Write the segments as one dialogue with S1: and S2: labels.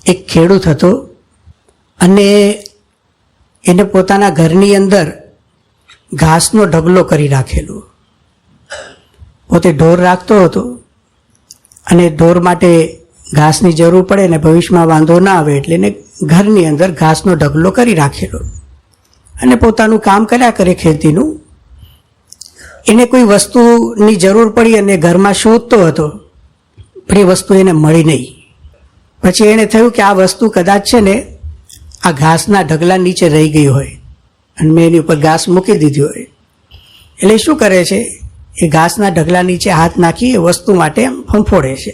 S1: એક ખેડૂત હતો અને એને પોતાના ઘરની અંદર ઘાસનો ઢગલો કરી રાખેલો. પોતે ઢોર રાખતો હતો અને ઢોર માટે ઘાસની જરૂર પડે ને ભવિષ્યમાં વાંધો ના આવે એટલે એને ઘરની અંદર ઘાસનો ઢગલો કરી રાખેલો અને પોતાનું કામ કર્યા કરે ખેતીનું. એને કોઈ વસ્તુની જરૂર પડી અને ઘરમાં શોધતો હતો, પણ એ વસ્તુ એને મળી નહીં. પછી એને થયું કે આ વસ્તુ કદાચ છે ને આ ઘાસના ઢગલા નીચે રહી ગઈ હોય અને મેં એની ઉપર ઘાસ મૂકી દીધી હોય. એટલે શું કરે છે, એ ઘાસના ઢગલા નીચે હાથ નાખી એ વસ્તુ માટે ફંફોડે છે.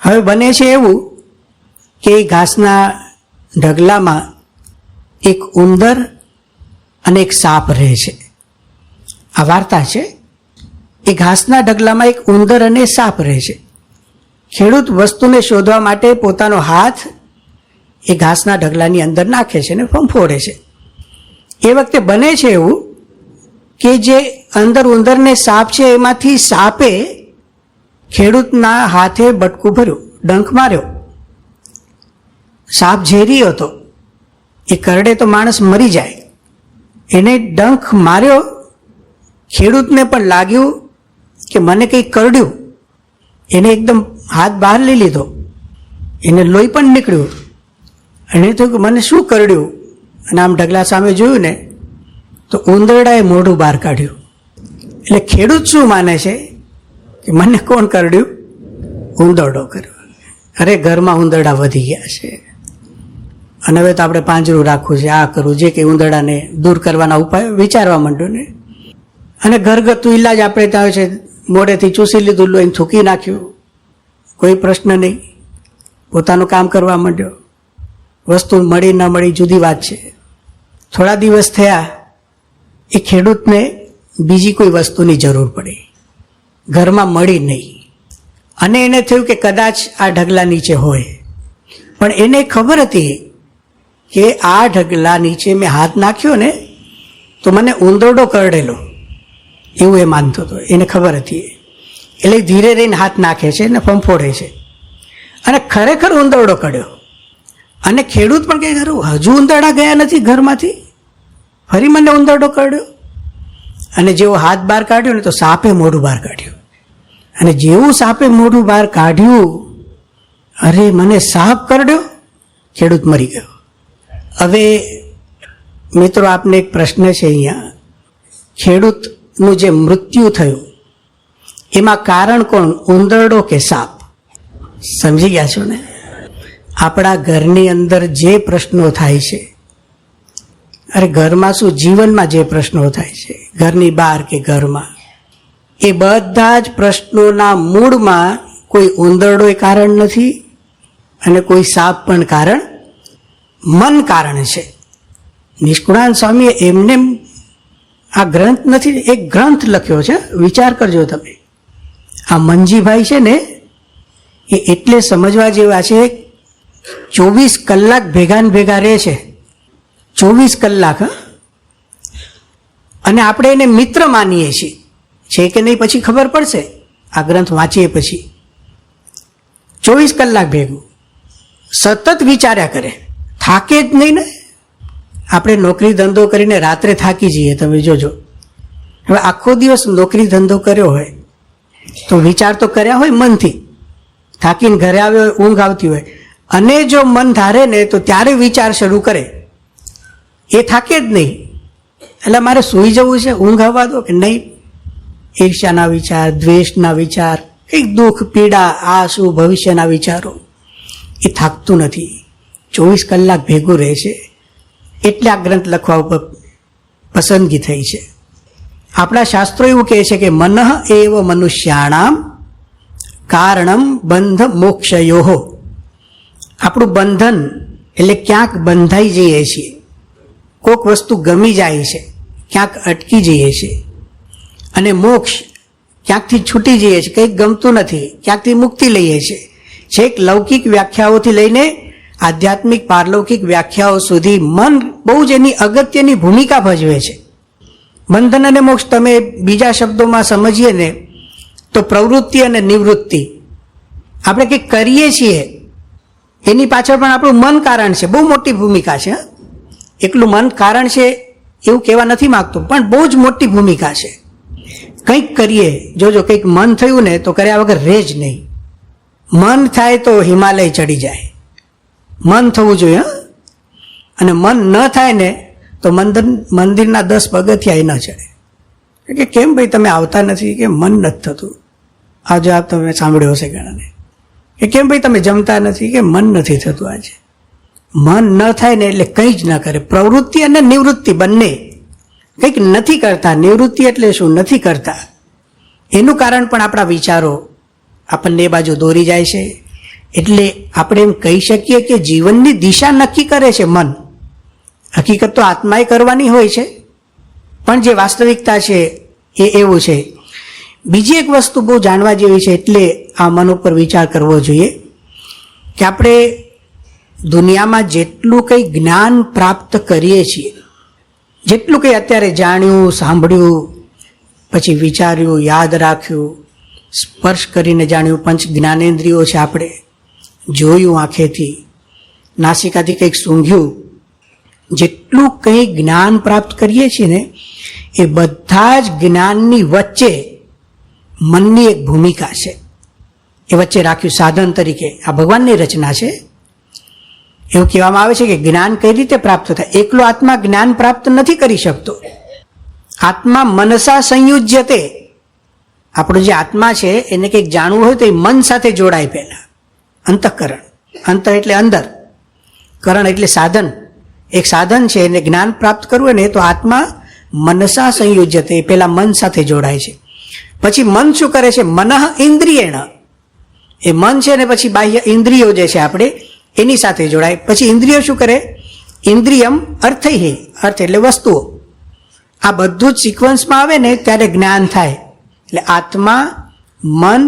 S1: હવે બને છે એવું કે એ ઘાસના ઢગલામાં એક ઉંદર અને એક સાપ રહે છે. આ વાર્તા છે. એ ઘાસના ઢગલામાં એક ઉંદર અને સાપ રહે છે. ખેડૂત વસ્તુને શોધવા માટે પોતાનો હાથ એ ઘાસના ઢગલાની અંદર નાખે છે અને ફંફોડે છે. એ વખતે બને છે એવું કે જે અંદર ઉંદરને સાપ છે એમાંથી સાપે ખેડૂતના હાથે બટકું ભર્યું, ડંખ માર્યો. સાપ ઝેરી હતો, એ કરડે તો માણસ મરી જાય. એને ડંખ માર્યો. ખેડૂતને પણ લાગ્યું કે મને કંઈક કરડ્યું. એને એકદમ હાથ બહાર લઈ લીધો, એને લોહી પણ નીકળ્યું. એને થયું કે મને શું કરડ્યું, અને આમ ઢગલા સામે જોયું ને તો ઉંદરડાએ મોઢું બહાર કાઢ્યું. એટલે ખેડૂત શું માને છે કે મને કોણ કરડ્યું? ઉંદરડો કર્યો. અરે ઘરમાં ઉંદરડા વધી ગયા છે અને હવે તો આપણે પાંજરું રાખવું છે, આ કરવું, જે કંઈ ઉંદરડાને દૂર કરવાના ઉપાય વિચારવા માંડ્યો ને. અને ઘરગથ્થુ ઇલાજ આપણે ત્યાં છે, મોઢેથી ચૂસી લીધું, લોહીને થૂકી નાખ્યું, કોઈ પ્રશ્ન નહીં. પોતાનું કામ કરવા માંડ્યો. વસ્તુ મળી ન મળી જુદી વાત છે. થોડા દિવસ થયા, એ ખેડૂતને બીજી કોઈ વસ્તુની જરૂર પડી, ઘરમાં મળી નહીં. અને એને થયું કે કદાચ આ ઢગલા નીચે હોય. પણ એને ખબર હતી કે આ ઢગલા નીચે મેં હાથ નાખ્યો ને તો મને ઉંદરડો કરડેલો, એવું એ માનતો હતો. એને ખબર હતી. એટલે ધીરે રહીને હાથ નાખે છે ને ફંફોડે છે અને ખરેખર ઉંદરડો કરડ્યો. અને ખેડૂત પણ કહે હજુ ઉંદરડા ગયા નથી ઘરમાંથી, ફરી મને ઉંદરડો કરડ્યો. અને જેવો હાથ બહાર કાઢ્યો ને તો સાપે મોઢું બહાર કાઢ્યું. અને જેવું સાપે મોઢું બહાર કાઢ્યું, અરે મને સાપ કરડ્યો, ખેડૂત મરી ગયો. હવે મિત્રો, આપને એક પ્રશ્ન છે અહીંયા. ખેડૂતનું જે મૃત્યુ થયું એમાં કારણ કોણ, ઉંદરડો કે સાપ? સમજી ગયા છો ને? આપણા ઘરની અંદર જે પ્રશ્નો થાય છે, અરે ઘરમાં શું, જીવનમાં જે પ્રશ્નો થાય છે, ઘરની બહાર કે ઘરમાં, એ બધા જ પ્રશ્નોના મૂળમાં કોઈ ઉંદરડો કારણ નથી અને કોઈ સાપ પણ કારણ, મન કારણ છે. નિષ્કુળાનંદ સ્વામીએ એમને આ ગ્રંથ નથી, એક ગ્રંથ લખ્યો છે, વિચાર કરજો તમે. આ મનજીભાઈ છે ને એ એટલે સમજવા જેવા છે. 24 કલાક ભેગા ને ભેગા રહે છે, 24 કલાક. અને આપણે એને મિત્ર માનીએ છીએ, છે કે નહીં પછી ખબર પડશે આ ગ્રંથ વાંચીએ પછી. 24 કલાક ભેગું સતત વિચાર્યા કરે, થાકે જ નહીં ને. આપણે નોકરી ધંધો કરીને રાત્રે થાકી જઈએ, તમે જોજો. હવે આખો દિવસ નોકરી ધંધો કર્યો હોય તો વિચાર તો કર્યા હોય મનથી, થાકીને ઘરે આવ્યો હોય, ઊંઘ આવતી હોય, અને જો મન ધારે ને તો ત્યારે વિચાર શરૂ કરે. એ થાકે જ નહીં. એટલે મારે સૂઈ જવું છે, ઊંઘ આવવા દો, કે નહીં, ઈર્ષ્યાના વિચાર, દ્વેષના વિચાર, કંઈક દુઃખ પીડા, આ શું ભવિષ્યના વિચારો. એ થાકતું નથી, 24 કલાક ભેગું રહે છે. એટલે આ ગ્રંથ લખવા ઉપર પસંદગી થઈ છે. આપણા શાસ્ત્રો એવું કહે છે કે મનઃ એવ મનુષ્યાણામ કારણમ બંધ મોક્ષયોઃ. આપણું બંધન એટલે ક્યાંક બંધાઈ જઈએ છીએ, કોઈક વસ્તુ ગમી જાય છે, ક્યાંક અટકી જઈએ છીએ. અને મોક્ષ ક્યાંકથી છૂટી જઈએ છીએ, કંઈક ગમતું નથી, ક્યાંકથી મુક્તિ લઈએ છીએ. છેક લૌકિક વ્યાખ્યાઓથી લઈને આધ્યાત્મિક પારલૌકિક વ્યાખ્યાઓ સુધી મન બહુ જ એની અગત્યની ભૂમિકા ભજવે છે. બંધન અને મોક્ષ તમે બીજા શબ્દોમાં સમજીએ ને તો પ્રવૃત્તિ અને નિવૃત્તિ. આપણે કંઈક કરીએ છીએ એની પાછળ પણ આપણું મન કારણ છે, બહુ મોટી ભૂમિકા છે. એકલું મન કારણ છે એવું કહેવા નથી માગતો, પણ બહુ જ મોટી ભૂમિકા છે. કંઈક કરીએ, જોજો કંઈક મન થયું ને તો કર્યા વગર રહે જ નહીં. મન થાય તો હિમાલય ચડી જાય, મન થવું જોઈએ. અને મન ન થાય ને તો મંદિરના 10 પગથિયા ન ચડે. કે કેમ ભાઈ તમે આવતા નથી? કે મન નથી થતું. આ જવાબ તમે સાંભળ્યો હશે ઘણાને. કે કેમ ભાઈ તમે જમતા નથી? કે મન નથી થતું આજે. મન ન થાય ને એટલે કંઈ જ ન કરે. પ્રવૃત્તિ અને નિવૃત્તિ બંને, કંઈક નથી કરતા. નિવૃત્તિ એટલે શું? નથી કરતા. એનું કારણ પણ આપણા વિચારો આપણને એ બાજુ દોરી જાય છે. એટલે આપણે એમ કહી શકીએ કે જીવનની દિશા નક્કી કરે છે મન. હકીકત તો આત્માએ કરવાની હોય છે, પણ જે વાસ્તવિકતા છે એ એવું છે. બીજી એક વસ્તુ બહુ જાણવા જેવી છે, એટલે આ મન ઉપર વિચાર કરવો જોઈએ કે આપણે દુનિયામાં જેટલું કંઈ જ્ઞાન પ્રાપ્ત કરીએ છીએ, જેટલું કંઈ અત્યારે જાણ્યું, સાંભળ્યું, પછી વિચાર્યું, યાદ રાખ્યું, સ્પર્શ કરીને જાણ્યું, પંચ જ્ઞાનેન્દ્રિયો છે, આપણે જોયું આંખેથી, નાસિકાથી કંઈક સૂંઘ્યું, જેટલું કંઈ જ્ઞાન પ્રાપ્ત કરીએ છીએ ને એ બધા જ જ્ઞાનની વચ્ચે મનની એક ભૂમિકા છે. એ વચ્ચે રાખ્યું સાધન તરીકે. આ ભગવાનની રચના છે. એવું કહેવામાં આવે છે કે જ્ઞાન કઈ રીતે પ્રાપ્ત થાય? એકલો આત્મા જ્ઞાન પ્રાપ્ત નથી કરી શકતો. આત્મા મનસા સંયુજ્યતે. આપણો જે આત્મા છે એને કંઈક જાણવું હોય તો એ મન સાથે જોડાય. પહેલા અંતઃકરણ, અંતર એટલે અંદર, કરણ એટલે સાધન. એક સાધન છે, એને જ્ઞાન પ્રાપ્ત કરવું હોય ને તો આત્મા મનસા સંયુજ્યતે, પેલા મન સાથે જોડાય છે. પછી મન શું કરે છે? મનઃ ઇન્દ્રિયેણ. એ મન છે ને પછી બાહ્ય ઇન્દ્રિયો જે છે આપણે એની સાથે જોડાય. પછી ઇન્દ્રિયો શું કરે? ઇન્દ્રિયમ અર્થૈ, અર્થ એટલે વસ્તુઓ. આ બધું જ સિક્વન્સમાં આવે ને ત્યારે જ્ઞાન થાય. એટલે આત્મા, મન,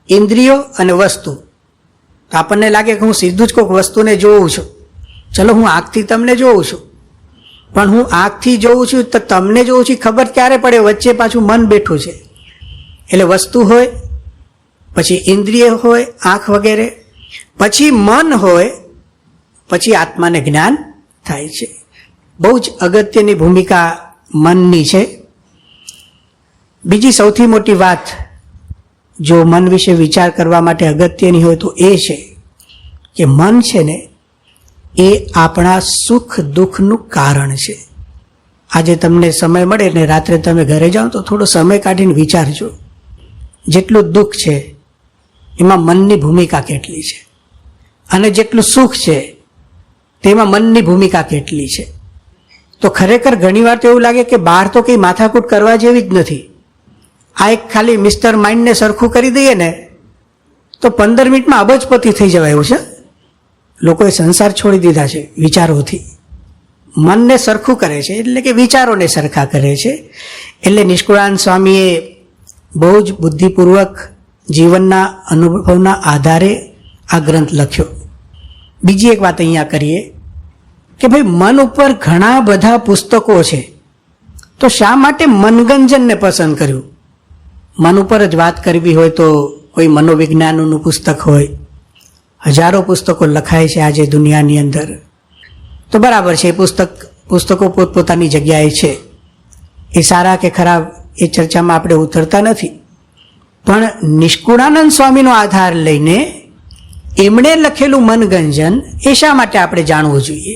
S1: ઇન્દ્રિયો અને વસ્તુ. તો આપણને લાગે કે હું સીધું જ કોઈક વસ્તુને જોઉં છું. ચલો હું આંખથી તમને જોઉં છું, પણ હું આંખથી જોઉં છું તો તમને જોઉં છું ખબર ક્યારે પડે? વચ્ચે પાછું મન બેઠું છે. એટલે વસ્તુ હોય, પછી ઇન્દ્રિય હોય, આંખ વગેરે, પછી મન હોય, પછી આત્માને જ્ઞાન થાય છે. બહુ જ અગત્યની ભૂમિકા મનની છે. બીજી સૌથી મોટી વાત જો મન વિશે વિચાર કરવા માટે અગત્યની હોય તો એ છે કે મન છે ને એ આપણા સુખ દુઃખનું કારણ છે. આજે તમને સમય મળે ને રાત્રે તમે ઘરે જાઓ તો થોડો સમય કાઢીને વિચારજો, જેટલું દુઃખ છે એમાં મનની ભૂમિકા કેટલી છે, અને જેટલું સુખ છે તેમાં મનની ભૂમિકા કેટલી છે. તો ખરેખર ઘણીવાર તો એવું લાગે કે બહાર તો કંઈ માથાકૂટ કરવા જેવી જ નથી. આ એક ખાલી મિસ્ટર માઇન્ડને સરખું કરી દઈએ ને તો 15 મિનિટમાં અબજપતિ થઈ જવાય એવું છે. લોકોએ સંસાર છોડી દીધા છે વિચારોથી. મનને સરખું કરે છે એટલે કે વિચારોને સરખા કરે છે. એટલે નિષ્કુળાનંદ સ્વામીએ બહુ જ બુદ્ધિપૂર્વક જીવનના અનુભવના આધારે આ ગ્રંથ લખ્યો. બીજી એક વાત અહીંયા કરીએ કે ભાઈ મન ઉપર ઘણા બધા પુસ્તકો છે, તો શા માટે મનગંજનને પસંદ કર્યું? મન ઉપર જ વાત કરવી હોય તો કોઈ મનોવિજ્ઞાનનું પુસ્તક હોય, હજારો પુસ્તકો લખાય છે આજે દુનિયાની અંદર. તો બરાબર છે, પુસ્તકો પોતપોતાની જગ્યાએ છે, એ સારા કે ખરાબ એ ચર્ચામાં આપણે ઉતરતા નથી. પણ નિષ્કુળાનંદ સ્વામીનો આધાર લઈને એમણે લખેલું મનગંજન એ શા માટે આપણે જાણવું જોઈએ?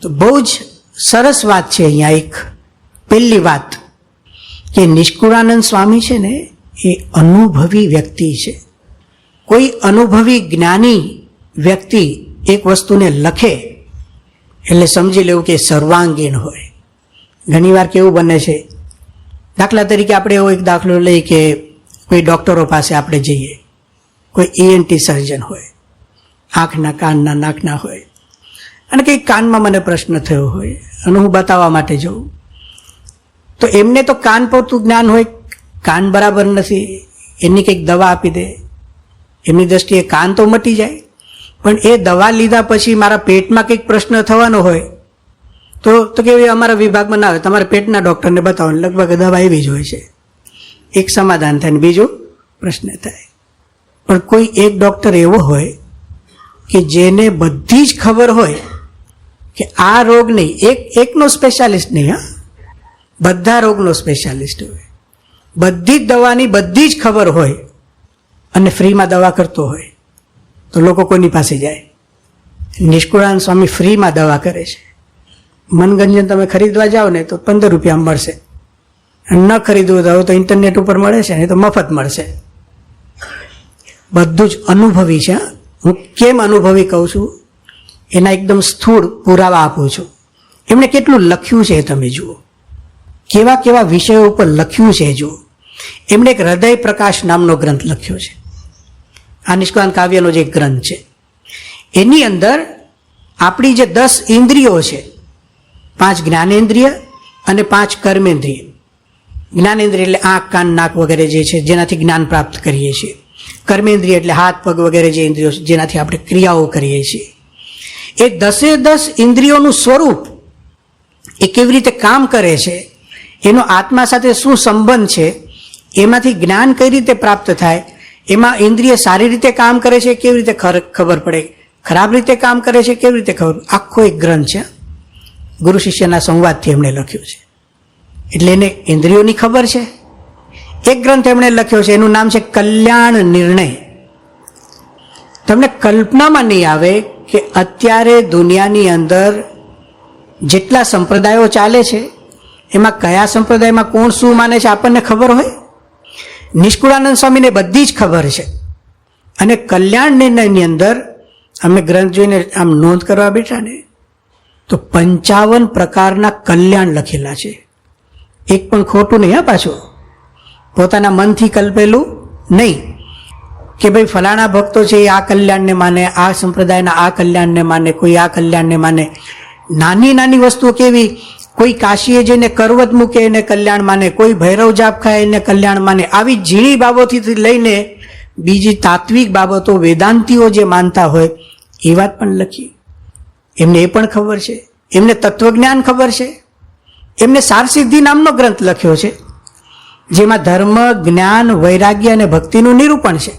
S1: તો બહુ જ સરસ વાત છે અહીંયા. એક પહેલી વાત કે નિષ્કુળાનંદ સ્વામી છે ને એ અનુભવી વ્યક્તિ છે. કોઈ અનુભવી જ્ઞાની વ્યક્તિ એક વસ્તુને લખે એટલે સમજી લેવું કે સર્વાંગીણ હોય. ઘણીવાર કેવું બને છે, દાખલા તરીકે આપણે એવો એક દાખલો લઈએ કે કોઈ ડૉક્ટરો પાસે આપણે જઈએ, કોઈ ENT સર્જન હોય, આંખના, કાનના, નાકના હોય, અને કંઈક કાનમાં મને પ્રશ્ન થયો હોય અને હું બતાવવા માટે જાઉં, તો એમને તો કાન પૂરતું જ્ઞાન હોય, કાન બરાબર નથી, એની કંઈક દવા આપી દે, એમની દ્રષ્ટિએ કાન તો મટી જાય. પણ એ દવા લીધા પછી મારા પેટમાં કંઈક પ્રશ્ન થવાનો હોય તો કેવી અમારા વિભાગમાં ના હોય, તમારે પેટના ડૉક્ટરને બતાવો, લગભગ દવા એવી જ હોય છે. એક સમાધાન થાય ને બીજો પ્રશ્ન થાય. પણ કોઈ એક ડૉક્ટર એવો હોય કે જેને બધી જ ખબર હોય કે આ રોગ નહીં, એકનો સ્પેશિયાલિસ્ટ નહીં, હા, બધા રોગનો સ્પેશિયાલિસ્ટ હોય, બધી જ દવાની બધી જ ખબર હોય અને ફ્રીમાં દવા કરતો હોય તો લોકો કોની પાસે જાય? નિષ્કુળાનંદ સ્વામી ફ્રીમાં દવા કરે છે. મનગંજન તમે ખરીદવા જાઓ ને તો 15 રૂપિયા મળશે, ન ખરીદવું તો ઇન્ટરનેટ ઉપર મળે છે ને તો મફત મળશે. બધું જ અનુભવી છે. હું કેમ અનુભવી કહું છું એના એકદમ સ્થૂળ પુરાવા આપું છું. એમણે કેટલું લખ્યું છે તમે જુઓ, કેવા કેવા વિષયો ઉપર લખ્યું છે જુઓ. એમણે એક હૃદય પ્રકાશ નામનો ગ્રંથ લખ્યો છે. આ નિષ્કુળાનંદ કાવ્યનો જે ગ્રંથ છે એની અંદર આપણી જે 10 ઇન્દ્રિયો છે, 5 જ્ઞાનેન્દ્રિય અને 5 કર્મેન્દ્રિય. જ્ઞાનેન્દ્રિય એટલે આંખ, કાન, નાક વગેરે જે છે જેનાથી જ્ઞાન પ્રાપ્ત કરીએ છીએ. કર્મેન્દ્રિય એટલે હાથ, પગ વગેરે જે ઇન્દ્રિયો છે જેનાથી આપણે ક્રિયાઓ કરીએ છીએ. એ 10 ઇન્દ્રિયોનું સ્વરૂપ, એ કેવી રીતે કામ કરે છે, એનો આત્મા સાથે શું સંબંધ છે, એમાંથી જ્ઞાન કઈ રીતે પ્રાપ્ત થાય, એમાં ઇન્દ્રિય સારી રીતે કામ કરે છે કેવી રીતે ખબર પડે, ખરાબ રીતે કામ કરે છે કેવી રીતે ખબર, આખો એક ગ્રંથ છે. ગુરુ શિષ્યના સંવાદથી એમણે લખ્યું છે. એટલે એને ઇન્દ્રિયોની ખબર છે. એક ગ્રંથ એમણે લખ્યો છે, એનું નામ છે કલ્યાણ નિર્ણય. તમને કલ્પનામાં નહીં આવે કે અત્યારે દુનિયાની અંદર જેટલા સંપ્રદાયો ચાલે છે એમાં કયા સંપ્રદાયમાં કોણ શું માને છે આપણને ખબર હોય? નિષ્કુળાનંદ સ્વામીને બધી જ ખબર છે. અને કલ્યાણ નિર્ણયની અંદર અમે ગ્રંથ જોઈને આમ નોંધ કરવા બેઠા ને તો 55 પ્રકારના કલ્યાણ લખેલા છે. એક પણ ખોટું નહીં, હા, પાછું પોતાના મનથી કલ્પેલું નહીં કે ભાઈ ફલાણા ભક્તો છે એ આ કલ્યાણને માને, આ સંપ્રદાયના આ કલ્યાણને માને, કોઈ આ કલ્યાણને માને. નાની નાની વસ્તુઓ કેવી, કોઈ કાશીએ જઈને કરવત મૂકે એને કલ્યાણ માને, કોઈ ભૈરવ જાપ ખાય એને કલ્યાણ માને. આવી ઝીણી બાબતોથી લઈને બીજી તાત્વિક બાબતો વેદાંતિઓ જે માનતા હોય એ વાત પણ લખી. એમને એ પણ ખબર છે. એમને તત્વજ્ઞાન ખબર છે. એમને સારસિદ્ધિ નામનો ગ્રંથ લખ્યો છે જેમાં ધર્મ, જ્ઞાન, વૈરાગ્ય અને ભક્તિનું નિરૂપણ છે.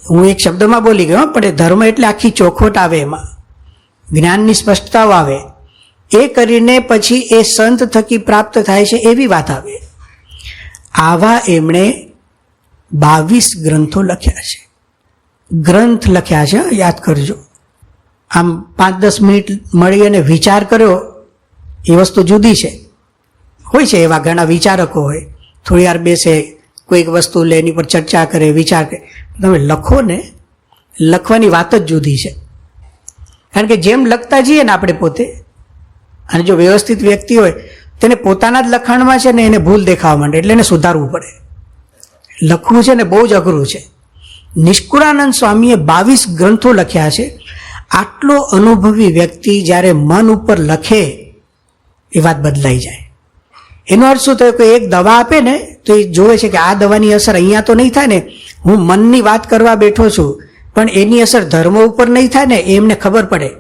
S1: હું એક શબ્દમાં બોલી ગયો, પણ એ ધર્મ એટલે આખી ચોખવટ આવે, એમાં જ્ઞાનની સ્પષ્ટતાઓ આવે, એ કરીને પછી એ સંત થકી પ્રાપ્ત થાય છે એવી વાત આવે. આવા એમણે 22 ગ્રંથો લખ્યા છે. ગ્રંથ લખ્યા છે, યાદ કરજો. આમ 5-10 મિનિટ મળી અને વિચાર કર્યો એ વસ્તુ જુદી છે. હોય છે એવા ઘણા વિચારકો હોય, થોડી વાર બેસે, કોઈક વસ્તુ લે, એની પર ચર્ચા કરે, વિચાર કરે. તમે લખો ને, લખવાની વાત જ જુદી છે. કારણ કે જેમ લખતા જઈએ ને આપણે પોતે, અને જો વ્યવસ્થિત વ્યક્તિ હોય તેને પોતાના જ લખાણમાં છે ને એને ભૂલ દેખાવા માંડે, એટલે એને સુધારવું પડે. લખવું છે ને બહુ જ અઘરું છે. નિષ્કુળાનંદ સ્વામીએ 22 ગ્રંથો લખ્યા છે. આટલો અનુભવી વ્યક્તિ જ્યારે મન ઉપર લખે એ વાત બદલાઈ જાય. એનો અર્થ શું થયો કે એક દવા આપે ને તો એ જોવે છે કે આ દવાની અસર અહીંયા તો નહીં થાય ને, હું મનની વાત કરવા બેઠો છું પણ એની અસર ધર્મ ઉપર નહીં થાય ને, એમને ખબર પડે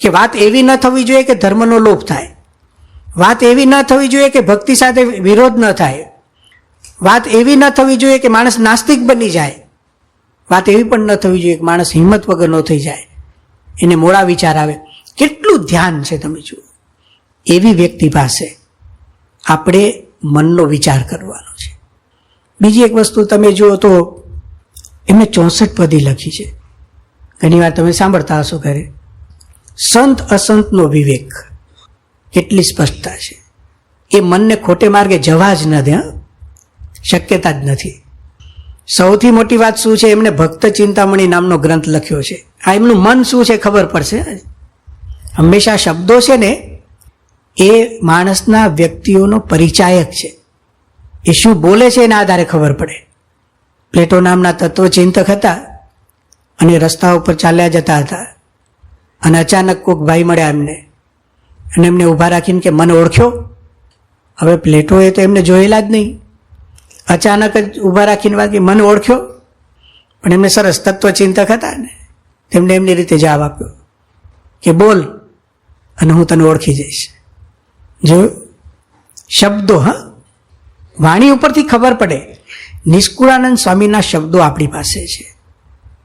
S1: કે વાત એવી ન થવી જોઈએ કે ધર્મનો લોપ થાય, વાત એવી ન થવી જોઈએ કે ભક્તિ સાથે વિરોધ ન થાય, વાત એવી ન થવી જોઈએ કે માણસ નાસ્તિક બની જાય, વાત એવી પણ ન થવી જોઈએ કે માણસ હિંમત વગરનો થઈ જાય, એને મોડા વિચાર આવે. કેટલું ધ્યાન છે તમે જુઓ. એવી વ્યક્તિ પાસે આપણે મનનો વિચાર કરવાનો છે. બીજી એક વસ્તુ તમે જુઓ તો એમને 64 પદી લખી છે. ઘણી વાર તમે સાંભળતા હશો ઘરે, સંત અસંતનો વિવેક. કેટલી સ્પષ્ટતા છે. એ મનને ખોટે માર્ગે જવા જ ન દે, શક્યતા જ નથી. સૌથી મોટી વાત શું છે, એમને ભક્ત ચિંતામણી નામનો ગ્રંથ લખ્યો છે. આ એમનું મન શું છે ખબર પડશે. હંમેશા શબ્દો છે ને એ માણસના વ્યક્તિઓનો પરિચાયક છે. એ શું બોલે છે એના આધારે ખબર પડે. પ્લેટો નામના તત્વચિંતક હતા અને રસ્તા ઉપર ચાલ્યા જતા હતા અને અચાનક કોઈક ભાઈ મળ્યા એમને, અને એમને ઊભા રાખીને કે મને ઓળખ્યો. હવે પ્લેટોએ તો એમને જોયેલા જ નહીં, અચાનક જ ઊભા રાખીને વાત કે મને ઓળખ્યો. પણ એમને સરસ તત્વચિંતક હતા ને, તેમને એમની રીતે જવાબ આપ્યો કે બોલ અને હું તને ઓળખી જઈશ. જો શબ્દો, હા, વાણી ઉપરથી ખબર પડે. નિષ્કુળાનંદ સ્વામીના શબ્દો આપણી પાસે છે.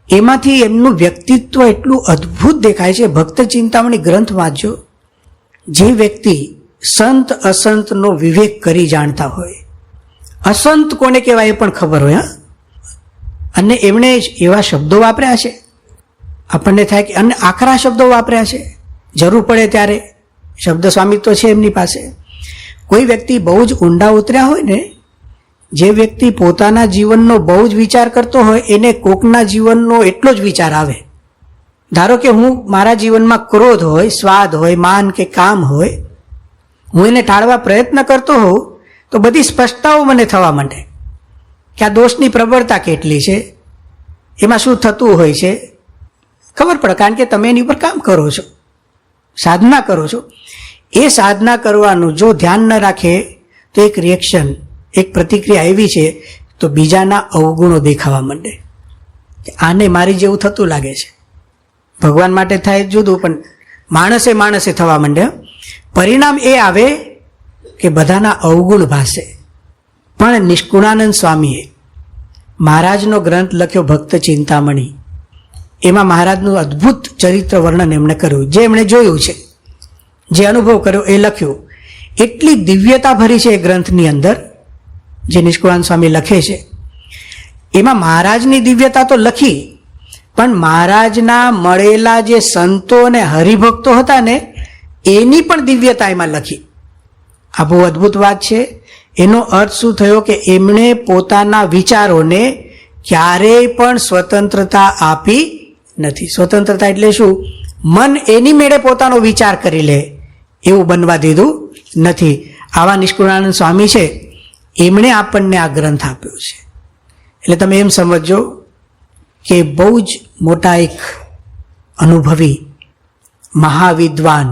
S1: એમાંથી એમનું વ્યક્તિત્વ એટલું અદ્ભુત દેખાય છે. ભક્ત ચિંતામણી ગ્રંથ વાંચજો. જે વ્યક્તિ સંત અસંતનો વિવેક કરી જાણતા હોય, અસંત કોને કહેવાય એ પણ ખબર હોય, અને એમણે એવા શબ્દો વાપર્યા છે, આપણને થાય કે અને આકરા શબ્દો વાપર્યા છે, જરૂર પડે ત્યારે શબ્દ સ્વામિત્વ છે એમની પાસે. કોઈ વ્યક્તિ બહુ જ ઊંડા ઉતર્યા હોય ને, જે વ્યક્તિ પોતાના જીવનનો બહુ જ વિચાર કરતો હોય, એને કોકના જીવનનો એટલો જ વિચાર આવે. ધારો કે હું મારા જીવનમાં ક્રોધ હોય, સ્વાદ હોય, માન કે કામ હોય, હું એને ટાળવા પ્રયત્ન કરતો હોઉં તો બધી સ્પષ્ટતાઓ મને થવા માંડે કે આ દોષની પ્રબળતા કેટલી છે, એમાં શું થતું હોય છે, ખબર પડે. કારણ કે તમે એની ઉપર કામ કરો છો, સાધના કરો છો. એ સાધના કરવાનું જો ધ્યાન ન રાખે તો એક રિએક્શન, એક પ્રતિક્રિયા એવી છે તો બીજાના અવગુણો દેખાવા માંડે. આને મારી જેવું થતું લાગે છે. ભગવાન માટે થાય જુદું, પણ માણસે થવા માંડે. પરિણામ એ આવે કે બધાના અવગુણ ભાસે. પણ નિષ્કુળાનંદ સ્વામીએ મહારાજનો ગ્રંથ લખ્યો ભક્ત ચિંતામણી, એમાં મહારાજનું અદ્ભુત ચરિત્ર વર્ણન એમણે કર્યું, જે એમણે જોયું છે, જે અનુભવ કર્યો એ લખ્યું. એટલી દિવ્યતા ભરી છે એ ગ્રંથની અંદર જે નિષ્કુળાનંદ સ્વામી લખે છે. એમાં મહારાજની દિવ્યતા તો લખી, પણ મહારાજના મળેલા જે સંતો અને હરિભક્તો હતા ને, એની પણ દિવ્યતા એમાં લખી. આ બહુ અદ્ભુત વાત છે. એનો અર્થ શું થયો કે એમણે પોતાના વિચારોને ક્યારેય પણ સ્વતંત્રતા આપી નથી. સ્વતંત્રતા એટલે શું? મન એની મેળે પોતાનો વિચાર કરી લે એવું બનવા દીધું નથી. આવા નિષ્કુળાનંદ સ્વામી છે, એમણે આપણને આ ગ્રંથ આપ્યો છે. એટલે તમે એમ સમજો કે બહુ જ મોટા એક અનુભવી મહાવિદ્વાન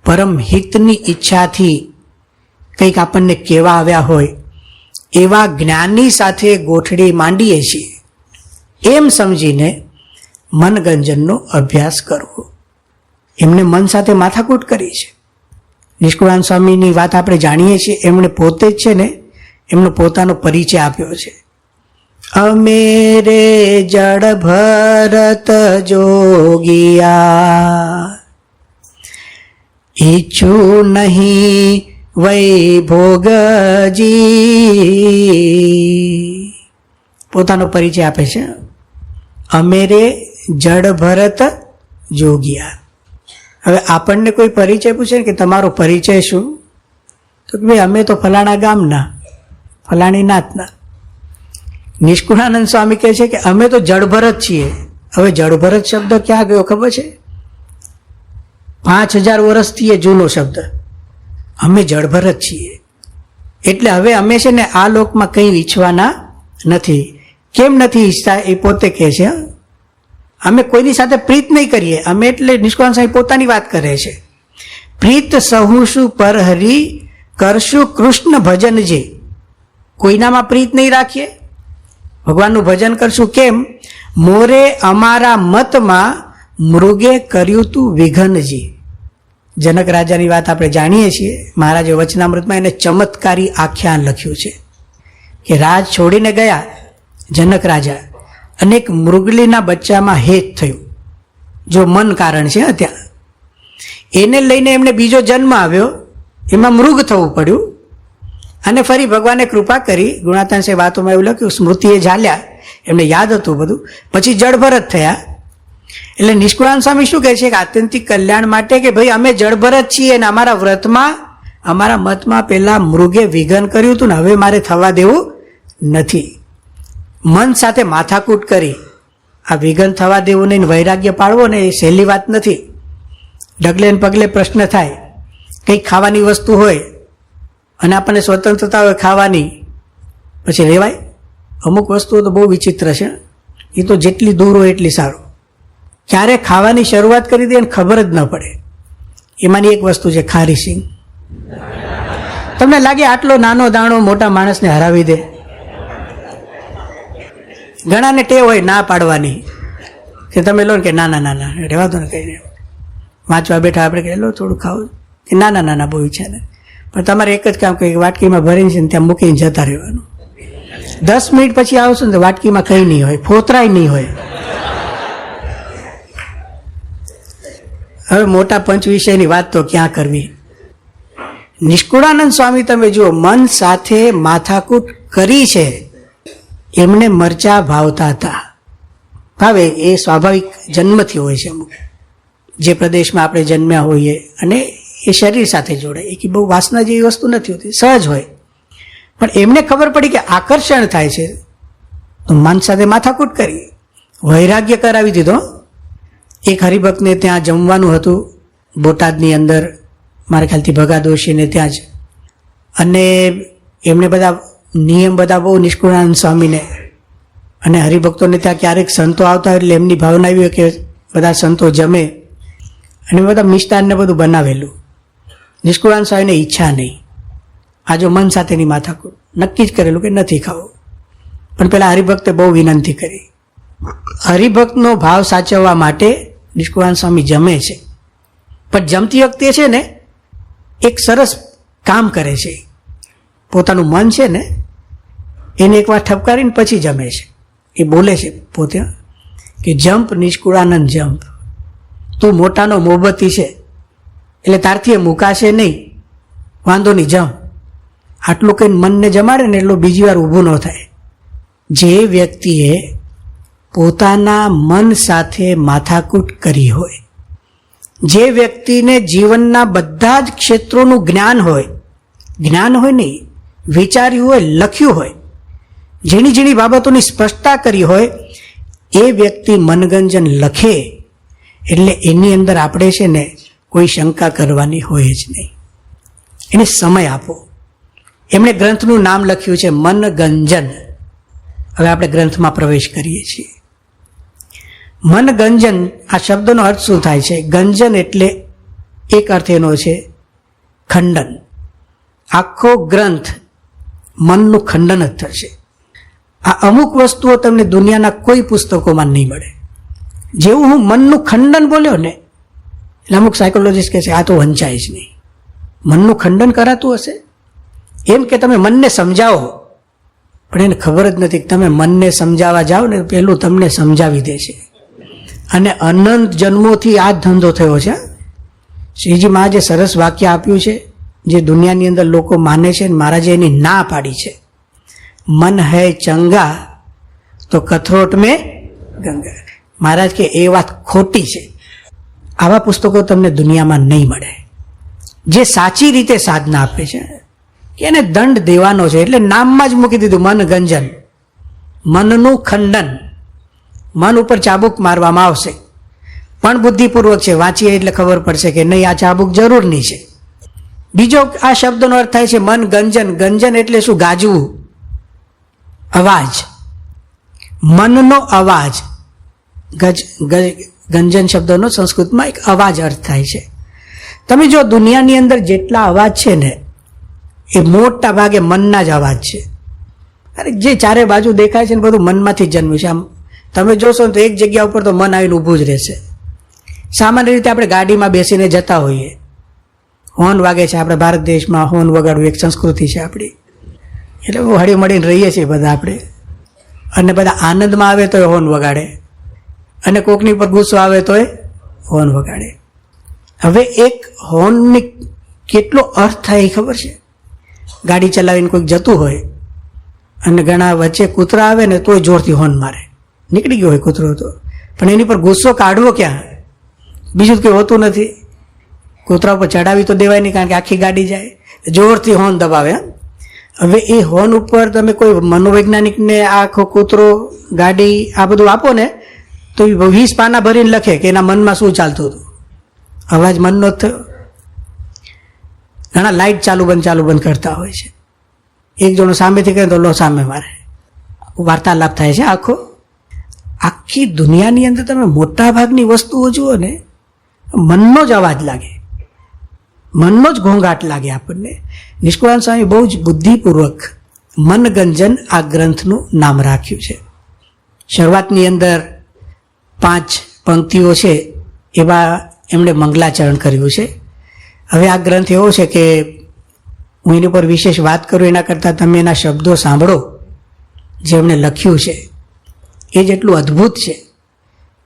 S1: પરમ હિતની ઈચ્છાથી કંઈક આપણને કહેવા આવ્યા હોય એવા જ્ઞાની સાથે ગોઠડી માંડીએ છીએ, એમ સમજીને મનગંજનનો અભ્યાસ કરવો. એમણે મન સાથે માથાકૂટ કરી છે. નિષ્કુળાનંદ સ્વામીની વાત આપણે જાણીએ છીએ. એમણે પોતે જ છે ને એમનો પોતાનો પરિચય આપ્યો છે. અમે રે જડ ભરત જોગિયા, ઈચ્છું નહીં વૈભોગજી. પોતાનો પરિચય આપે છે. અમે રે જડ ભરત જોગિયા. હવે આપણને કોઈ પરિચય પૂછે ને કે તમારો પરિચય શું, તો કે ભાઈ અમે તો ફલાણા ગામના, ફલાણી નાતના. નિષ્કુળાનંદ સ્વામી કહે છે કે અમે તો જડભરત છીએ. હવે જડભરત શબ્દ ક્યાં ગયો ખબર છે? 5000 વર્ષથી એ જૂનો શબ્દ. અમે જડભરત છીએ એટલે હવે અમે છે ને આ લોકમાં કંઈ ઈચ્છવાના નથી. કેમ નથી ઈચ્છતા એ પોતે કહે છે. અમે કોઈની સાથે પ્રીત નહીં કરીએ. અમે એટલે નિષ્કુળાનંદ સ્વામી પોતાની વાત કરે છે. પ્રીત સહુશું પર હરી કરશું કૃષ્ણ ભજનજી. કોઈનામાં પ્રીત નહીં રાખીએ, ભગવાનનું ભજન કરશું. કેમ? મોરે અમારા મતમાં મૃગે કર્યું તું વિઘનજી. જનક રાજાની વાત આપણે જાણીએ છીએ. મહારાજે વચનામૃતમાં એને ચમત્કારી આખ્યાન લખ્યું છે કે રાજ છોડીને ગયા જનક રાજા, અને એક મૃગલીના બચ્ચામાં હેત થયું. જો મન કારણ છે ત્યાં. એને લઈને એમને બીજો જન્મ આવ્યો, એમાં મૃગ થવું પડ્યું. અને ફરી ભગવાને કૃપા કરી, ગુણાતાંશે વાતોમાં એવું લખ્યું, સ્મૃતિએ ઝાલ્યા, એમને યાદ હતું બધું. પછી જડભરત થયા. એટલે નિષ્કુળાનંદ સ્વામી શું કહે છે કે આત્યંતિક કલ્યાણ માટે કે ભાઈ અમે જડભરત છીએ અને અમારા વ્રતમાં, અમારા મતમાં પેલા મૃગે વિઘન કર્યું હતું ને હવે મારે થવા દેવું નથી. મન સાથે માથાકૂટ કરી આ વિઘન થવા દેવું નહીં, વૈરાગ્ય પાડવો ને એ સહેલી વાત નથી. ડગલે ને પગલે પ્રશ્ન થાય. કંઈક ખાવાની વસ્તુ હોય અને આપણને સ્વતંત્રતા હોય ખાવાની, પછી લેવાય? અમુક વસ્તુઓ તો બહુ વિચિત્ર છે. એ તો જેટલી દૂર હોય એટલી સારું. ક્યારે ખાવાની શરૂઆત કરી દે અને ખબર જ ન પડે. એમાંની એક વસ્તુ છે ખારી સિંગ. તમને લાગે આટલો નાનો દાણો મોટા માણસને હરાવી દે? ઘણાને ટેવ હોય ના પાડવાની કે તમે લો ને કે ના ના ના ના રહેવા દો ને, કંઈ નહીં. વાંચવા બેઠા આપણે કહે લો થોડું ખાવું કે ના ના ના ના બહુ ઈચ્છા ને. પણ તમારે એક જ કામ કંઈક વાટકીમાં ભરીને છે ને ત્યાં મૂકીને જતા રહેવાનું. 10 મિનિટ પછી આવશો ને તો વાટકીમાં કંઈ નહીં હોય, ફોતરાય નહીં હોય. હવે મોટા પંચ વિષયની વાત તો ક્યાં કરવી. નિષ્કુળાનંદ સ્વામી તમે જુઓ, મન સાથે માથાકૂટ કરી છે. એમને મરચા ભાવતા હતા. ભાવે એ સ્વાભાવિક જન્મથી હોય છે. અમુક જે પ્રદેશમાં આપણે જન્મ્યા હોઈએ અને એ શરીર સાથે જોડાય, એ બહુ વાસના જેવી વસ્તુ નથી હોતી, સહજ હોય. પણ એમને ખબર પડી કે આકર્ષણ થાય છે, તો મન સાથે માથાકૂટ કરી, વૈરાગ્ય કરાવી દીધો. એક હરિભક્તને ત્યાં જમવાનું હતું બોટાદની અંદર, મારા ખ્યાલથી ભગા દોશીને ત્યાં જ. અને એમને બધા નિયમ બધા બહુ નિષ્કુળાનંદ સ્વામીને, અને હરિભક્તોને ત્યાં ક્યારેક સંતો આવતા હોય એટલે એમની ભાવના એવી હોય કે બધા સંતો જમે, અને બધા મિષ્ટાનને બધું બનાવેલું. નિષ્કુળાનંદ સ્વામીને ઈચ્છા નહીં, આ જો મન સાથેની માથાકૂટ, નક્કી જ કરેલું કે નથી ખાવું. પણ પેલા હરિભક્તે બહુ વિનંતી કરી. હરિભક્તનો ભાવ સાચવવા માટે નિષ્કુળાનંદ સ્વામી જમે છે. પણ જમતી વખતે છે ને એક સરસ કામ કરે છે. પોતાનું મન છે ને એને એકવાર ઠપકારીને પછી જમે છે. એ બોલે છે પોતે કે જંપ નિષ્કુળાનંદ જંપ, તું મોટાનો મોહબતી છે એટલે તારથી એ મુકાશે નહીં, વાંધો નહીં જમ. આટલું કંઈ મનને જમાડે ને એટલું બીજી વાર ઊભું ન થાય. જે વ્યક્તિએ પોતાના મન સાથે માથાકૂટ કરી હોય, જે વ્યક્તિને જીવનના બધા જ ક્ષેત્રોનું જ્ઞાન હોય નહીં, વિચાર્યું હોય, લખ્યું હોય, ઝીણી ઝીણી બાબતોની સ્પષ્ટતા કરી હોય, એ વ્યક્તિ મનગંજન લખે એટલે એની અંદર આપણે છે ને કોઈ શંકા કરવાની હોય જ નહીં. એને સમય આપો. એમણે ગ્રંથનું નામ લખ્યું છે મનગંજન. હવે આપણે ગ્રંથમાં પ્રવેશ કરીએ છીએ. મનગંજન આ શબ્દનો અર્થ શું થાય છે? ગંજન એટલે એક અર્થ એનો છે ખંડન. આખો ગ્રંથ મનનું ખંડન જ થશે. આ અમુક વસ્તુઓ તમને દુનિયાના કોઈ પુસ્તકોમાં નહીં મળે. જેવું હું મનનું ખંડન બોલ્યો ને, એટલે અમુક સાયકોલોજીસ્ટ કહે છે આ તો વંચાય જ નહીં. મનનું ખંડન કરાતું હશે એમ કે તમે મનને સમજાવો, પણ એને ખબર જ નથી કે તમે મનને સમજાવવા જાઓ ને પહેલું તમને સમજાવી દે છે. અને અનંત જન્મોથી આ ધંધો થયો છે. શ્રીજી મહારાજે સરસ વાક્ય આપ્યું છે જે દુનિયાની અંદર લોકો માને છે, મહારાજે એની ના પાડી છે. મન હૈ ચંગા તો કથરોટ મેં ગંગા. મહારાજ કે એ વાત ખોટી છે. આવા પુસ્તકો તમને દુનિયામાં નહીં મળે જે સાચી રીતે સાધના આપે છે. કે એને દંડ દેવાનો છે એટલે નામમાં જ મૂકી દીધું મનગંજન, મનનું ખંડન. મન ઉપર ચાબુક મારવામાં આવશે પણ બુદ્ધિપૂર્વક છે. વાંચીએ એટલે ખબર પડશે કે નહીં, આ ચાબુક જરૂરની છે. બીજો આ શબ્દનો અર્થ થાય છે મન ગંજન. ગંજન એટલે શું? ગાજવું, અવાજ, મનનો અવાજ. ગંજન શબ્દનો સંસ્કૃતમાં એક અવાજ અર્થ થાય છે. તમે જો દુનિયાની અંદર જેટલા અવાજ છે ને એ મોટા ભાગે મનના જ અવાજ છે. અરે જે ચારે બાજુ દેખાય છે ને બધું મનમાંથી જન્મ્યું છે. આમ તમે જોશો ને તો એક જગ્યા ઉપર તો મન આવીને ઊભું જ રહેશે. સામાન્ય રીતે આપણે ગાડીમાં બેસીને જતા હોઈએ, હોર્ન વાગે છે. આપણે ભારત દેશમાં હોર્ન વગાડવું એક સંસ્કૃતિ છે આપણી, એટલે હળી મળીને રહીએ છીએ બધા આપણે. અને બધા આનંદમાં આવે તોય હોર્ન વગાડે, અને કોકની પર ગુસ્સો આવે તોય હોર્ન વગાડે. હવે એક હોર્નની કેટલો અર્થ થાય એ ખબર છે? ગાડી ચલાવીને કોઈક જતું હોય અને ઘણા વચ્ચે કૂતરા આવે ને તોય જોરથી હોર્ન મારે, નીકળી ગયો હોય કૂતરો તો, પણ એની પર ગુસ્સો કાઢવો ક્યાં? બીજું કંઈ હોતું નથી. કૂતરા ઉપર ચડાવી તો દેવાય નહીં, કારણ કે આખી ગાડી જાય, જોરથી હોર્ન દબાવે. હવે એ હોર્ન ઉપર તમે કોઈ મનોવૈજ્ઞાનિકને આખો કૂતરો, ગાડી આ બધું આપો ને તો 20 પાના ભરીને લખે કે એના મનમાં શું ચાલતું હતું. અવાજ મનનો જ થયો. ઘણા લાઇટ ચાલુ બંધ કરતા હોય છે. એક જણો સામેથી કહે તો લો સામે મારે, વાર્તાલાપ થાય છે આખો. આખી દુનિયાની અંદર તમે મોટા ભાગની વસ્તુઓ જુઓ ને, મનનો જ અવાજ લાગે, મનનો જ ઘોંઘાટ લાગે આપણને. નિષ્કુળાનંદ સ્વામી બહુ જ બુદ્ધિપૂર્વક મનગંજન આ ગ્રંથનું નામ રાખ્યું છે. શરૂઆતની અંદર 5 પંક્તિઓ છે એવા એમણે મંગલાચરણ કર્યું છે. હવે આ ગ્રંથ એવો છે કે હું એની પર વિશેષ વાત કરું એના કરતાં તમે એના શબ્દો સાંભળો જે એમણે લખ્યું છે. એ જેટલું અદ્ભુત છે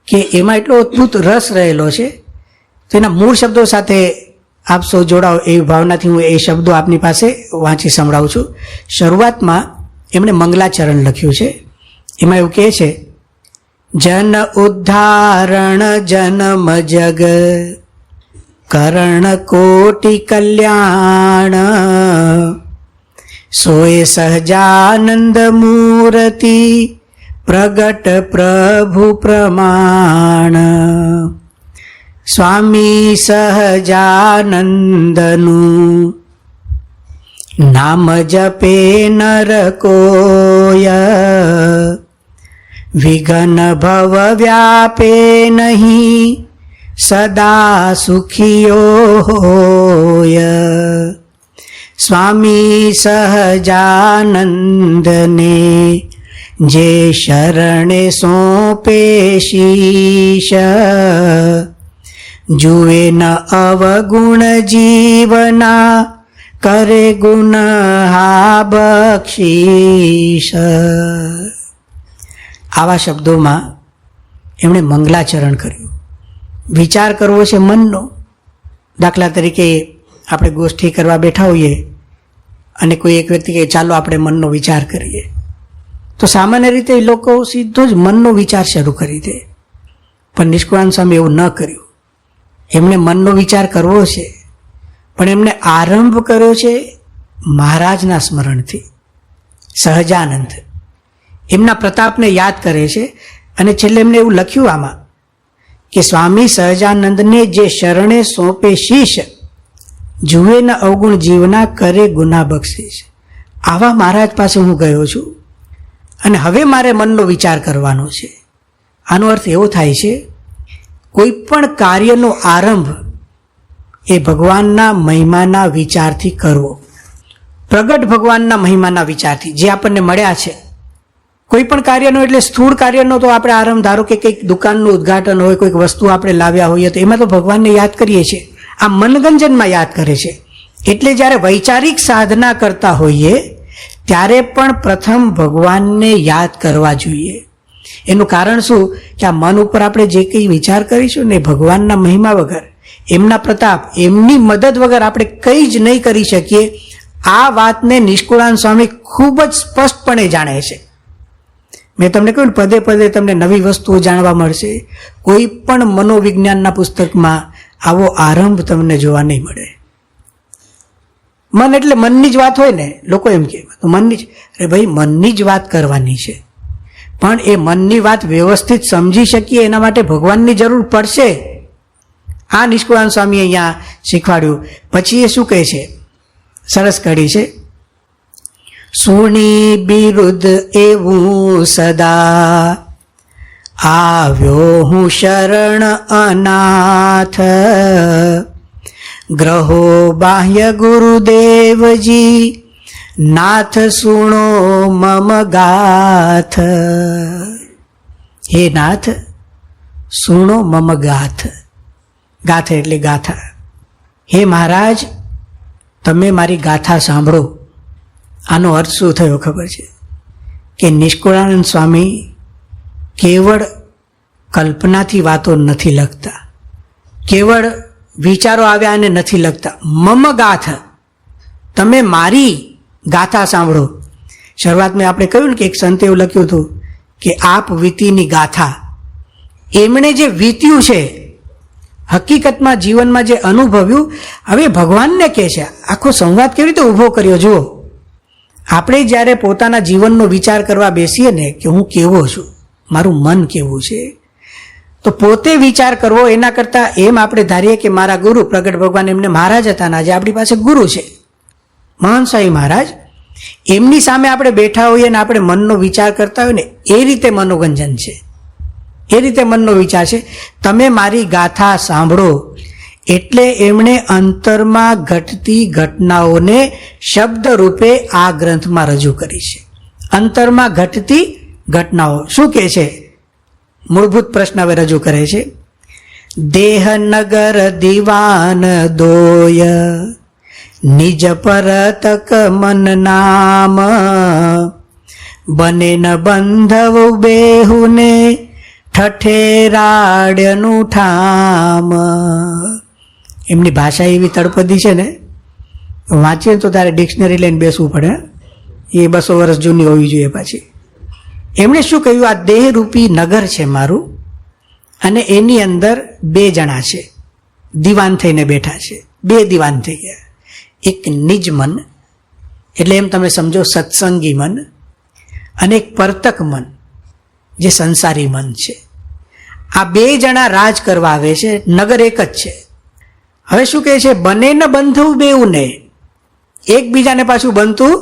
S1: કે એમાં એટલો અદ્ભુત રસ રહેલો છે તો એના મૂળ શબ્દો સાથે આપ સૌ જોડાઓ એવી ભાવનાથી હું એ શબ્દો આપની પાસે વાંચી સંભળાવું છું. શરૂઆતમાં એમણે મંગલાચરણ લખ્યું છે. એમાં એવું કહે છે, જન ઉદ્ધારણ જન્મ જગ કરણ કોટિ કલ્યાણ સોય સહજાનંદ મૂર્તિ પ્રગટ પ્રભુ પ્રમાણ સ્વામી સહજાનંદનું નામ જપે નર કોય વિઘન ભવ વ્યાપે નહીં સદા સુખિયો હોય સ્વામી સહજાનંદને જે શરણે સોંપે શીશ જુએ ન અવગુણ જીવના કરે ગુણ હા બક્ષીશ. આવા શબ્દોમાં એમણે મંગલાચરણ કર્યું. વિચાર કરવો છે મનનો. દાખલા તરીકે આપણે ગોષ્ઠી કરવા બેઠા હોઈએ અને કોઈ એક વ્યક્તિ કહે ચાલો આપણે મનનો વિચાર કરીએ, તો સામાન્ય રીતે લોકો સીધો જ મનનો વિચાર શરૂ કરી દે. પણ નિષ્કુળાનંદ સ્વામી એવું ન કર્યું. એમણે મનનો વિચાર કરવો છે, પણ એમણે આરંભ કર્યો છે મહારાજના સ્મરણથી. સહજાનંદ એમના પ્રતાપને યાદ કરે છે અને છેલ્લે એમણે એવું લખ્યું આમાં કે સ્વામી સહજાનંદને જે શરણે સોંપે શીશ જુએ ન અવગુણ જીવના કરે ગુના બક્ષીશ. આવા મહારાજ પાસે હું ગયો છું અને હવે મારે મનનો વિચાર કરવાનો છે. આનો અર્થ એવો થાય છે, કોઈ પણ કાર્યનો આરંભ એ ભગવાનના મહિમાના વિચારથી કરવો. પ્રગટ ભગવાનના મહિમાના વિચારથી જે આપણને મળ્યા છે. કોઈ પણ કાર્યનો એટલે સ્થૂળ કાર્યનો તો આપણે આરંભ, ધારો કે કંઈક દુકાનનું ઉદ્ઘાટન હોય, કોઈક વસ્તુ આપણે લાવ્યા હોઈએ તો એમાં તો ભગવાનને યાદ કરીએ છીએ. આ મનગંજનમાં યાદ કરે છે. એટલે જ્યારે વૈચારિક સાધના કરતા હોઈએ ત્યારે પણ પ્રથમ ભગવાનને યાદ કરવા જોઈએ. એનું કારણ શું કે આ મન ઉપર આપણે જે કંઈ વિચાર કરીશું ને ભગવાનના મહિમા વગર, એમના પ્રતાપ, એમની મદદ વગર આપણે કંઈ જ નહીં કરી શકીએ. આ વાતને નિષ્કુળાનંદ સ્વામી ખૂબ જ સ્પષ્ટપણે જાણે છે. મેં તમને કહ્યું પદે પદે તમને નવી વસ્તુઓ જાણવા મળશે. કોઈ પણ મનોવિજ્ઞાનના પુસ્તકમાં આવો આરંભ તમને જોવા નહીં મળે. મન એટલે મનની જ વાત હોય ને, લોકો એમ કહે તો મનની જ, અરે ભાઈ મનની જ વાત કરવાની છે, પણ એ મનની વાત વ્યવસ્થિત સમજી શકીએ એના માટે ભગવાનની જરૂર પડશે. આ નિષ્કુળાનંદ સ્વામી અહીંયા શીખવાડ્યું. પછી એ શું કહે છે, સરસ કડી છે, સુણી બિરુદ એવું સદા આવ્યો હું શરણ અનાથ ગ્રહો બાહ્ય ગુરુદેવજી નાથ સુણો મમ ગાથ. હે નાથ સુણો મમ ગાથ. ગાથ એટલે ગાથા. હે મહારાજ તમે મારી ગાથા સાંભળો. આનો અર્થ શું થયો ખબર છે કે નિષ્કુળાનંદ સ્વામી કેવળ કલ્પનાથી વાતો નથી લખતા, કેવળ વિચારો આવ્યા અને નથી લખતા. મમ ગાથ, તમે મારી ગાથા સાંભળો. શરૂઆતમાં આપણે કહ્યું ને કે એક સંતે એવું લખ્યું હતું કે આપ વીતીની ગાથા. એમણે જે વીત્યું છે, હકીકતમાં જીવનમાં જે અનુભવ્યું, હવે ભગવાનને કહે છે. આખો સંવાદ કેવી રીતે ઊભો કર્યો જુઓ. આપણે જ્યારે પોતાના જીવનનો વિચાર કરવા બેસીએ ને કે હું કેવો છું, મારું મન કેવું છે, તો પોતે વિચાર કરવો એના કરતાં એમ આપણે ધારીએ કે મારા ગુરુ પ્રગટ ભગવાન એમને મહારાજ હતા ને આજે આપણી પાસે ગુરુ છે મહાન સાઈ મહારાજ, એમની સામે આપણે બેઠા હોઈએ ને આપણે મનનો વિચાર કરતા હોય ને, એ રીતે મનોગંજન છે, એ રીતે મનનો વિચાર છે. તમે મારી ગાથા સાંભળો એટલે એમણે અંતરમાં ઘટતી ઘટનાઓને શબ્દ રૂપે આ ગ્રંથમાં રજૂ કરી છે. અંતરમાં ઘટતી ઘટનાઓ શું કહે છે? મૂળભૂત પ્રશ્ન હવે રજૂ કરે છે. દેહ નગર દીવાન દોય નિજ પરતક મન નામ બને ન બંધવ બેહુને ઠઠેરાડનું ઠામ. એમની ભાષા એવી તળપદી છે ને, વાંચીએ તો તારે ડિક્શનરી લઈને બેસવું પડે. એ 200 વર્ષ જૂની હોવી જોઈએ પાછી. એમણે શું કહ્યું, આ દેહરૂપી નગર છે મારું, અને એની અંદર 2 જણા છે, દીવાન થઈને બેઠા છે. 2 દીવાન થઈ ગયા. એક નિજ મન, એટલે એમ તમે સમજો સત્સંગી મન, અને એક પરતક મન, જે સંસારી મન છે. આ 2 જણા રાજ કરવા આવે છે. નગર એક જ છે. હવે શું કહે છે, બને ન બંધવું બેઉને, એકબીજાને પાછું બનતું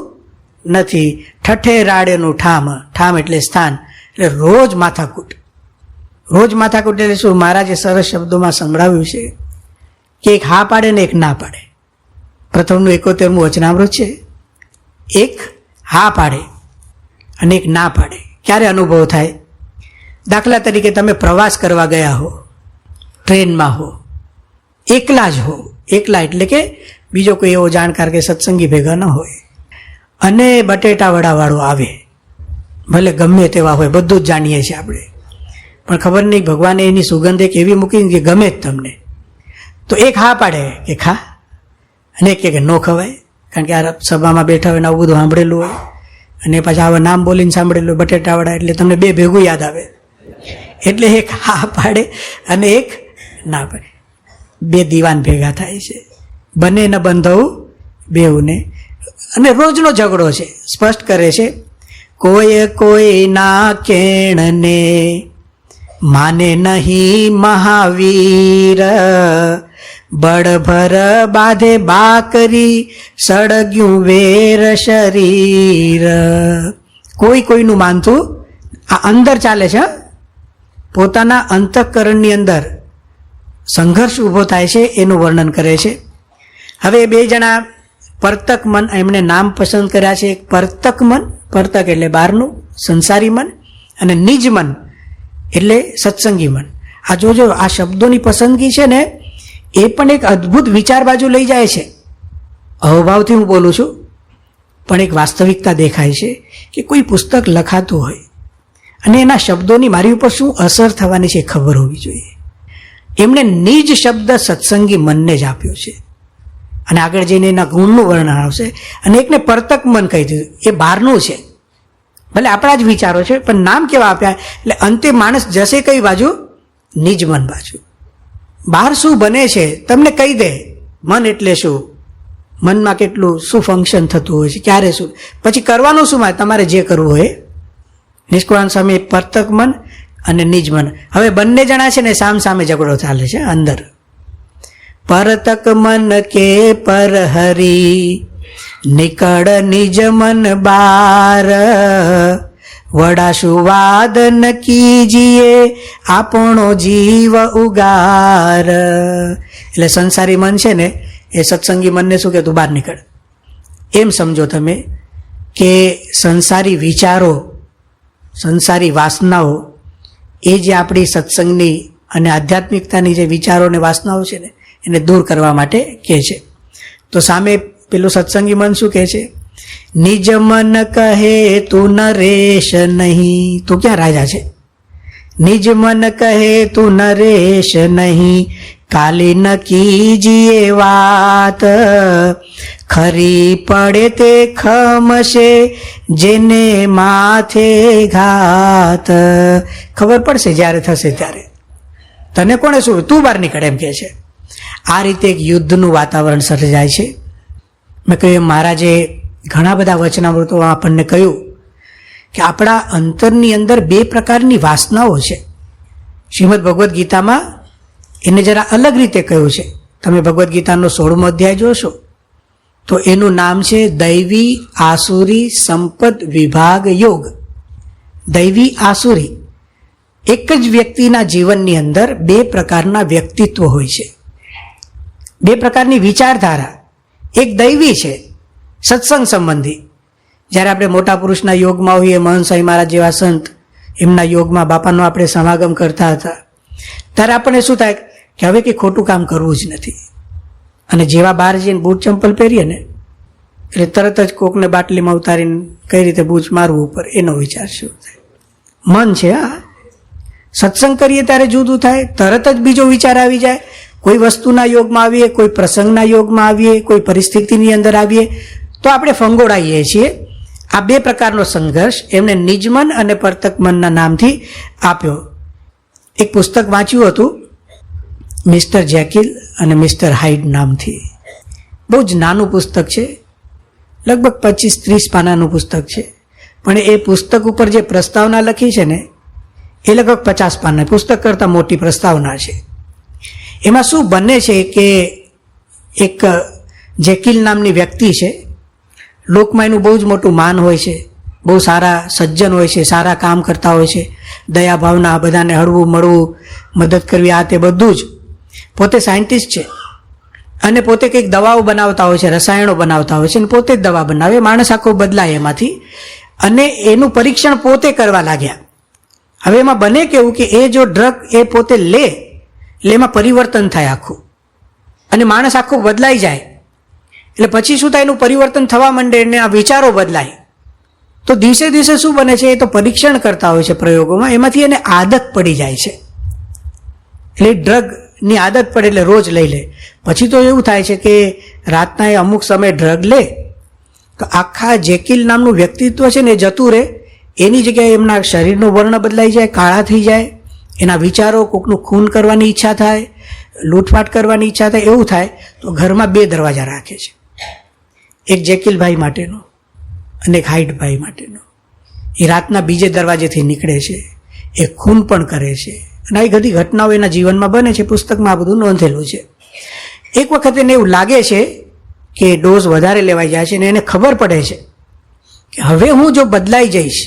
S1: નથી. ઠઠેરાડેનું ઠામ, ઠામ એટલે સ્થાન, એટલે રોજ માથાકૂટ. રોજ માથાકૂટ એટલે શું, મહારાજે સરસ શબ્દોમાં સંભળાવ્યું છે કે એક હા પાડે ને એક ના પાડે. પ્રથમનું 71મું વચનામૃત છે. એક હા પાડે અને એક ના પાડે. ક્યારે અનુભવ થાય? દાખલા તરીકે તમે પ્રવાસ કરવા ગયા હો, ટ્રેનમાં હો, એકલા જ હો. એકલા એટલે કે બીજો કોઈ એવો જાણકાર કે સત્સંગી ભેગા ન હોય, અને બટેટા વડાવાળો આવે, ભલે ગમે તેવા હોય, બધું જ જાણીએ છીએ આપણે, પણ ખબર નહીં ભગવાને એની સુગંધ એક એવી મૂકી કે ગમે જ તમને. તો એક હા પાડે કે ખા, અને એક કે નો ખવાય, કારણ કે આ સભામાં બેઠા હોય ને આવું બધું સાંભળેલું હોય, અને પાછા આવા નામ બોલીને સાંભળેલું બટેટા વડા, એટલે તમને 2 ભેગું યાદ આવે. એટલે એક હા પાડે અને એક ના પાડે. 2 દીવાન ભેગા થાય છે. બને ન બંધવું બેઉને. અને રોજનો ઝઘડો છે. સ્પષ્ટ કરે છે, કોઈ કોઈ ના કેણને માને નહીં મહાવીર, બળભર બાધે બાકરી સળગ્યું વેર શરીર. કોઈ કોઈનું માનતું, આ અંદર ચાલે છે. પોતાના અંતઃકરણની અંદર સંઘર્ષ ઊભો થાય છે, એનું વર્ણન કરે છે. હવે 2 જણા પરતક મન, એમણે નામ પસંદ કર્યા છે. એક પરતક મન, પરતક એટલે બહારનું સંસારી મન, અને નિજ મન એટલે સત્સંગી મન. આ જોજો, આ શબ્દોની પસંદગી છે ને, એ પણ એક અદ્ભુત વિચાર બાજુ લઈ જાય છે. અહોભાવથી હું બોલું છું, પણ એક વાસ્તવિકતા દેખાય છે કે કોઈ પુસ્તક લખાતું હોય અને એના શબ્દોની મારી ઉપર શું અસર થવાની છે ખબર હોવી જોઈએ. એમણે નિજ શબ્દ સત્સંગી મનને જ આપ્યો છે, અને આગળ જઈને એના ગુણનું વર્ણન આવશે. અને એકને પરતક મન કહી દીધું, એ બહારનું છે, ભલે આપણા જ વિચારો છે, પણ નામ કેવા આપ્યા, એટલે અંતે માણસ જશે કઈ બાજુ? નિજ મન બાજુ. બહાર શું બને છે તમને કહી દે. મન એટલે શું, મનમાં કેટલું શું ફંક્શન થતું હોય છે, ક્યારે શું, પછી કરવાનું શું, તમારે જે કરવું હોય. નિષ્કુળાનંદ સ્વામી પરતક મન અને નિજ મન. હવે બંને જણા છે ને સામ સામે ઝઘડો ચાલે છે અંદર. પરતક મન કે પર હરી નિકળ નિજ મન બાર, વડાશું વાદન કીજીએ આપણો જીવ ઉગાર. એટલે સંસારી મન છે ને, એ સત્સંગી મનને શું કે તું બહાર નીકળ. એમ સમજો તમે કે સંસારી વિચારો, સંસારી વાસનાઓ, એ જે આપણી સત્સંગની અને આધ્યાત્મિકતાની જે વિચારો અને વાસનાઓ છે ને, એને દૂર કરવા માટે કહે છે. તો સામે પેલું સત્સંગી મન શું કહે છે? નિજ મન કહે તું નરેશ નહીં. તું ક્યાં રાજા છે? નિજ મન કહે તું નરેશ નહીં, કાલી ન કીજીએ વાત, ખરી પડે તે ખમશે જેને માથે ઘાત. ખબર પડશે જ્યારે થશે ત્યારે. તને કોણે શું, તું બહાર નીકળે એમ કહે છે. આ રીતે એક યુદ્ધનું વાતાવરણ સર્જાય છે. મેં કહ્યું, મહારાજે ઘણા બધા વચનામૃતોમાં આપણને કહ્યું કે આપણા અંતરની અંદર 2 પ્રકારની વાસનાઓ છે. શ્રીમદ ભગવદ્ ગીતામાં એને જરા અલગ રીતે કહ્યું છે. તમે ભગવદ્ ગીતાનો 16મો અધ્યાય જોશો તો એનું નામ છે દૈવી આસુરી સંપદ વિભાગ યોગ. દૈવી આસુરી. એક જ વ્યક્તિના જીવનની અંદર 2 પ્રકારના વ્યક્તિત્વ હોય છે, 2 પ્રકારની વિચારધારા. એક દૈવી છે, સત્સંગ સંબંધી. જ્યારે આપણે મોટા પુરુષના યોગમાં હોઈએ, મહંત સ્વામી મહારાજ જેવા સંત, એમના યોગમાં બાપાનો આપણે સમાગમ કરતા હતા, ત્યારે આપણને શું થાય કે હવે કંઈ ખોટું કામ કરવું જ નથી. અને જેવા બહાર જઈને બૂટ ચંપલ પહેરીએ ને, એટલે તરત જ કોકને બાટલીમાં ઉતારીને કઈ રીતે બૂચ મારવું ઉપર, એનો વિચાર શું થાય. મન છે. હા, સત્સંગ કરીએ ત્યારે જુદું થાય, તરત જ બીજો વિચાર આવી જાય. કોઈ વસ્તુના યોગમાં આવીએ, કોઈ પ્રસંગના યોગમાં આવીએ, કોઈ પરિસ્થિતિની અંદર આવીએ તો આપણે ફંગોળાઈએ છીએ. આ બે પ્રકારનો સંઘર્ષ એમણે નિજમન અને પરતક મનના નામથી આપ્યો. એક પુસ્તક વાંચ્યું હતું મિસ્ટર જેકિલ અને મિસ્ટર હાઇડ નામથી. બહુ જ નાનું પુસ્તક છે, લગભગ 25-30 પાનાનું પુસ્તક છે, પણ એ પુસ્તક ઉપર જે પ્રસ્તાવના લખી છે ને એ લગભગ 50 પાના, પુસ્તક કરતાં મોટી પ્રસ્તાવના છે. એમાં શું બને છે કે એક જેકિલ નામની વ્યક્તિ છે, લોકમાં એનું બહુ જ મોટું માન હોય છે, બહુ સારા સજ્જન હોય છે, સારા કામ કરતા હોય છે, દયા ભાવના, બધાને હળવું મળવું, મદદ કરવી, આ તે બધું જ. પોતે સાયન્ટિસ્ટ છે અને પોતે કંઈક દવાઓ બનાવતા હોય છે, રસાયણો બનાવતા હોય છે અને પોતે જ દવા બનાવે. માણસ આખો બદલાય એમાંથી અને એનું પરીક્ષણ પોતે કરવા લાગ્યા. હવે એમાં બને કેવું કે એ જો ડ્રગ એ પોતે લે એટલે એમાં પરિવર્તન થાય આખું અને માણસ આખો બદલાઈ જાય. એટલે પછી શું થાય, એનું પરિવર્તન થવા માંડે અને આ વિચારો બદલાય. તો દિવસે દિવસે શું બને છે, એ તો પરીક્ષણ કરતા હોય છે પ્રયોગોમાં, એમાંથી એને આદત પડી જાય છે. એટલે ડ્રગની આદત પડે એટલે રોજ લઈ લે. પછી તો એવું થાય છે કે રાતના એ અમુક સમય ડ્રગ લે તો આખા જેકિલ નામનું વ્યક્તિત્વ છે ને એ જતું રહે. એની જગ્યાએ એમના શરીરનો વર્ણ બદલાઈ જાય, કાળા થઈ જાય, એના વિચારો, કોકનું ખૂન કરવાની ઈચ્છા થાય, લૂંટફાટ કરવાની ઈચ્છા થાય, એવું થાય. તો ઘરમાં 2 દરવાજા રાખે છે, એક જેકિલભાઈ માટેનો અને એક હાઇડભાઈ માટેનો. એ રાતના બીજે દરવાજેથી નીકળે છે, એ ખૂન પણ કરે છે અને આવી બધી ઘટનાઓ એના જીવનમાં બને છે. પુસ્તકમાં આ બધું નોંધેલું છે. એક વખત એને એવું લાગે છે કે ડોઝ વધારે લેવાઈ જાય છે અને એને ખબર પડે છે કે હવે હું જો બદલાઈ જઈશ,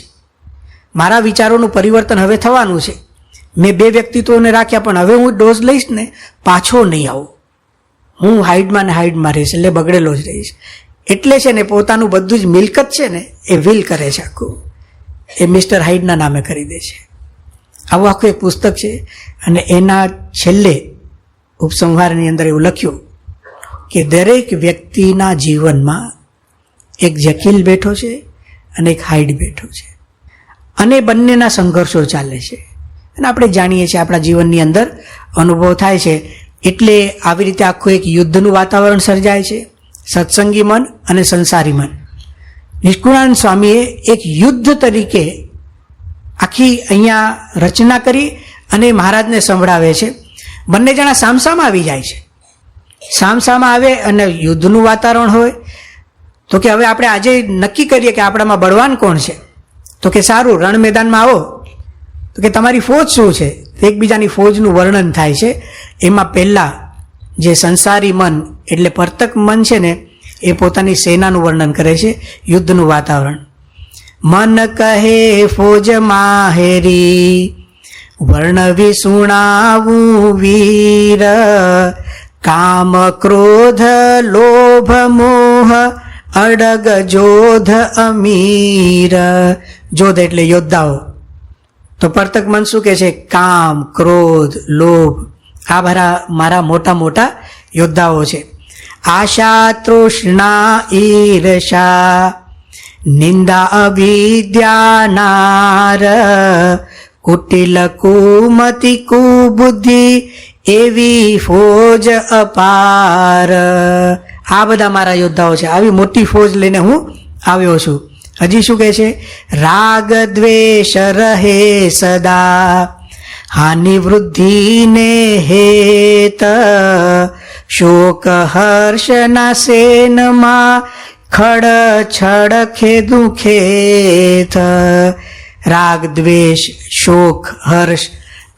S1: મારા વિચારોનું પરિવર્તન હવે થવાનું છે. મેં 2 વ્યક્તિત્વોને રાખ્યા પણ હવે હું ડોઝ લઈશ ને પાછો નહીં આવું, હું હાઇડમાં ને હાઇડમાં રહીશ, એટલે બગડેલો જ રહીશ. એટલે છે ને પોતાનું બધું જ મિલકત છે ને એ વિલ કરે છે, આખું એ મિસ્ટર હાઇડના નામે કરી દે છે. આવું આખું એક પુસ્તક છે અને એના છેલ્લે ઉપસંહારની અંદર એવું લખ્યું કે દરેક વ્યક્તિના જીવનમાં એક જેકિલ બેઠો છે અને એક હાઇડ બેઠો છે અને બંનેના સંઘર્ષો ચાલે છે. અને આપણે જાણીએ છીએ, આપણા જીવનની અંદર અનુભવ થાય છે. એટલે આવી રીતે આખું એક યુદ્ધનું વાતાવરણ સર્જાય છે, સત્સંગી મન અને સંસારી મન. નિષ્કુળાનંદ સ્વામીએ એક યુદ્ધ તરીકે આખી અહીંયા રચના કરી અને મહારાજને સંભળાવે છે. બંને જણા સામસામા આવી જાય છે. સામસામા આવે અને યુદ્ધનું વાતાવરણ હોય તો કે હવે આપણે આજે નક્કી કરીએ કે આપણામાં બળવાન કોણ છે. તો કે સારું, રણ મેદાનમાં આવો. તો કે તમારી ફોજ શું છે? એકબીજાની ફોજનું વર્ણન થાય છે. એમાં પહેલાં જે સંસારી મન એટલે પરતક મન છે ને એ પોતાની સેનાનું વર્ણન કરે છે, યુદ્ધનું વાતાવરણ. મન કહે ફોજ માહેરી, વર્ણવી સુણાવું વીર, કામ ક્રોધ લોભ મોહ અડગ જોધ અમીર. જોધ એટલે યોદ્ધાઓ. તો પરતક મન શું કહે છે? કામ, ક્રોધ, લોભ, આ મારા મોટા મોટા યોદ્ધાઓ છે. આશા, તૃષ્ણા, ઈર્ષા, નિંદા, અવિદ્યા, નાર, કુટિલ, કુમતિ, કુબુદ્ધિ, એવી ફોજ અપાર. આ બધા મારા યોદ્ધાઓ છે. આવી મોટી ફોજ લઈને હું આવ્યો છું. હજી શું કહે છે? રાગ દ્વેષ રહે સદા, હાનિ વૃદ્ધિ ને હેત, શોક હર્ષ ના સેનમાં, ખડ છડ ખેદુ ખેત. રાગ, દ્વેષ, શોક, હર્ષ,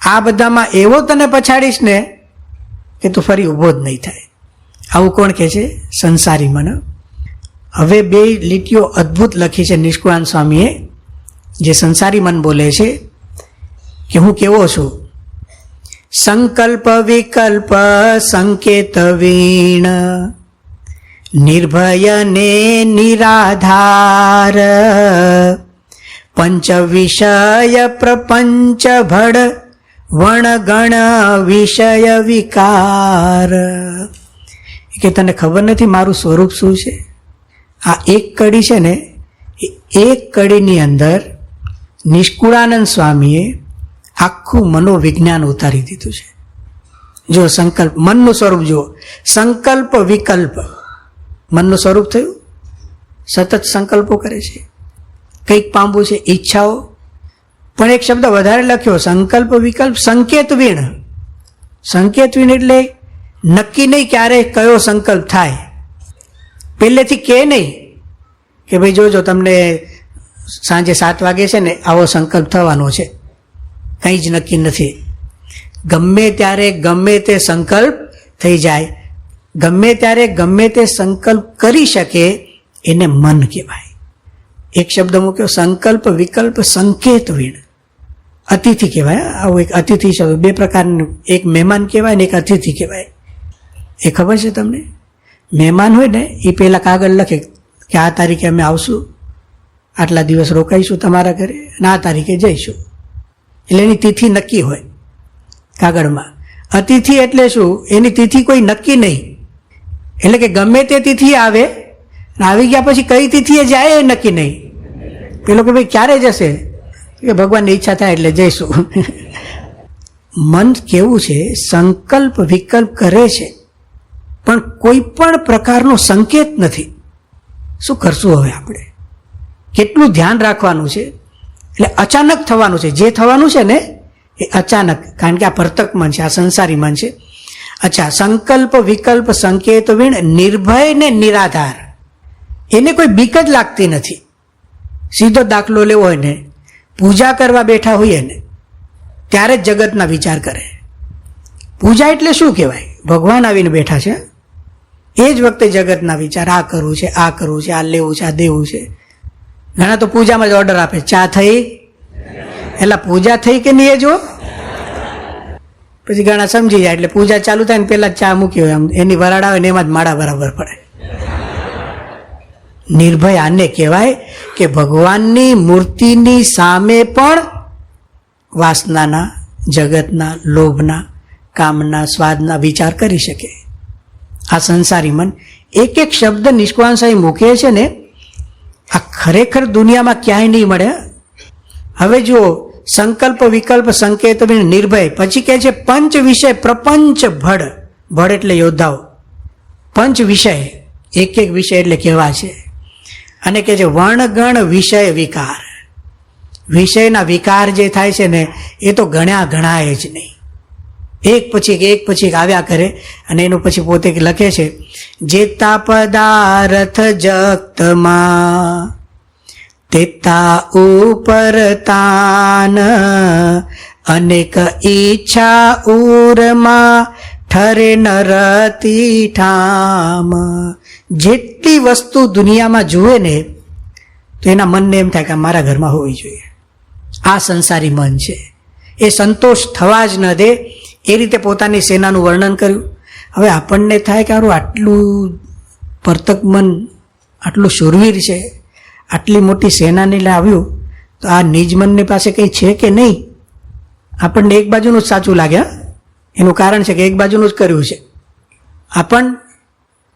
S1: આ બધામાં એવો તને પછાડીશ ને કે તું ફરી ઊભો જ નહીં થાય. આવું કોણ કહે છે? સંસારી મન. હવે 2 લીટીઓ અદ્ભુત લખી છે નિષ્કુળાનંદ સ્વામીએ, જે સંસારી મન બોલે છે કે હું કેવો છું. સંકલ્પ વિકલ્પ સંકેત વીણ, નિર્ભય ને નિરાધાર, પંચ વિષય પ્રપંચ ભડ, વણગણ વિષય વિકાર. કે તને ખબર નથી મારું સ્વરૂપ શું છે? આ એક કડી છે ને, એ એક કડીની અંદર નિષ્કુળાનંદ સ્વામીએ આખું મનોવિજ્ઞાન ઉતારી દીધું છે. જો સંકલ્પ, મનનું સ્વરૂપ જુઓ, સંકલ્પ વિકલ્પ, મનનું સ્વરૂપ થયું, સતત સંકલ્પો કરે છે, કંઈક પામવું છે, ઈચ્છાઓ. પણ એક શબ્દ વધારે લખ્યો, સંકલ્પ વિકલ્પ સંકેત વીણ. સંકેત વીણ એટલે નક્કી નહીં ક્યારે કયો સંકલ્પ થાય, પહેલેથી કે નહીં કે ભાઈ જોજો તમને સાંજે 7 વાગે છે ને આવો સંકલ્પ થવાનો છે, કંઈ જ નક્કી નથી. ગમે ત્યારે ગમે તે સંકલ્પ થઈ જાય, ગમે ત્યારે ગમે તે સંકલ્પ કરી શકે, એને મન કહેવાય. એક શબ્દ મૂક્યો, સંકલ્પ વિકલ્પ સંકેત વીણ. અતિથિ કહેવાય. આવું એક અતિથિ શબ્દ, 2 પ્રકારનું, એક મહેમાન કહેવાય ને એક અતિથિ કહેવાય. એ ખબર છે તમને? મહેમાન હોય ને એ પહેલાં કાગળ લખે કે આ તારીખે અમે આવશું, આટલા દિવસ રોકાઈશું તમારા ઘરે અને આ તારીખે જઈશું, એટલે એની તિથિ નક્કી હોય કાગળમાં. અતિથિ એટલે શું? એની તિથિ કોઈ નક્કી નહીં, એટલે કે ગમે તે તિથિ આવે, આવી ગયા પછી કઈ તિથિએ જાય એ નક્કી નહીં. પેલો કે ભાઈ ક્યારે જશે, કે ભગવાનની ઈચ્છા થાય એટલે જઈશું. મન કેવું છે? સંકલ્પ વિકલ્પ કરે છે, પણ કોઈ પણ પ્રકારનો સંકેત નથી. શું કરશું હવે આપણે? કેટલું ધ્યાન રાખવાનું છે. એટલે અચાનક થવાનું છે, જે થવાનું છે ને એ અચાનક, કારણ કે આ પ્રતક મન છે, આ સંસારી મન છે. અચ્છા, સંકલ્પ વિકલ્પ સંકેત વીણ, નિર્ભય ને નિરાધાર. એને કોઈ બીક જ લાગતી નથી. સીધો દાખલો લેવો હોય ને, પૂજા કરવા બેઠા હોઈએ ને ત્યારે જ જગતના વિચાર કરે. પૂજા એટલે શું કહેવાય? ભગવાન આવીને બેઠા છે, એ જ વખતે જગતના વિચાર, આ કરવું છે, આ કરવું છે, આ લેવું છે, આ દેવું છે. ઘણા તો પૂજામાં જ ઓર્ડર આપે, ચા થઈ, એટલે પૂજા થઈ કે નહીં એ જો. પછી ઘણા સમજી જાય, એટલે પૂજા ચાલુ થાય ને પેલા ચા મૂકી હોય, આમ એની વરાળ આવે ને એમાં જ માળા બરાબર પડે. નિર્ભય આને કહેવાય કે ભગવાનની મૂર્તિની સામે પણ વાસનાના, જગતના, લોભના, કામના, સ્વાદના વિચાર કરી શકે. આ સંસારી મન. એક એક શબ્દ નિષ્કાંત સાહેબ મૂકે છે ને, આ ખરેખર દુનિયામાં ક્યાંય નહીં મળે. હવે જુઓ, સંકલ્પ વિકલ્પ સંકેત નિર્ભય, પછી કહે છે પંચ વિષય પ્રપંચ ભડ. ભડ એટલે યોદ્ધાઓ. પંચ વિષય, એક એક વિષય એટલે કેવા છે. અને કે છે વર્ણગણ વિષય વિકાર. વિષયના વિકાર જે થાય છે ને એ તો ગણાય જ નહીં, એક પછી એક આવ્યા કરે. અને એનું પછી પોતે લખે છે, જેતા પદાર્થ જગતમાં તેતા ઉપર તાન, અનેક ઈચ્છા ઉરમાં ઠરે ન રતી ઠામ. જેટલી વસ્તુ દુનિયામાં જુએ ને તો એના મનને એમ થાય કે મારા ઘરમાં હોવી જોઈએ. આ સંસારી મન છે, એ સંતોષ થવા જ ન દે. એ રીતે પોતાની સેનાનું વર્ણન કર્યું. હવે આપણને થાય કે આટલું પ્રતક મન આટલું શૂરવીર છે, આટલી મોટી સેનાને લાવ્યું, તો આ નિજ મનની પાસે કંઈ છે કે નહીં? આપણને એક બાજુનું જ સાચું લાગે. એનું કારણ છે કે એક બાજુનું જ કર્યું છે. આપણ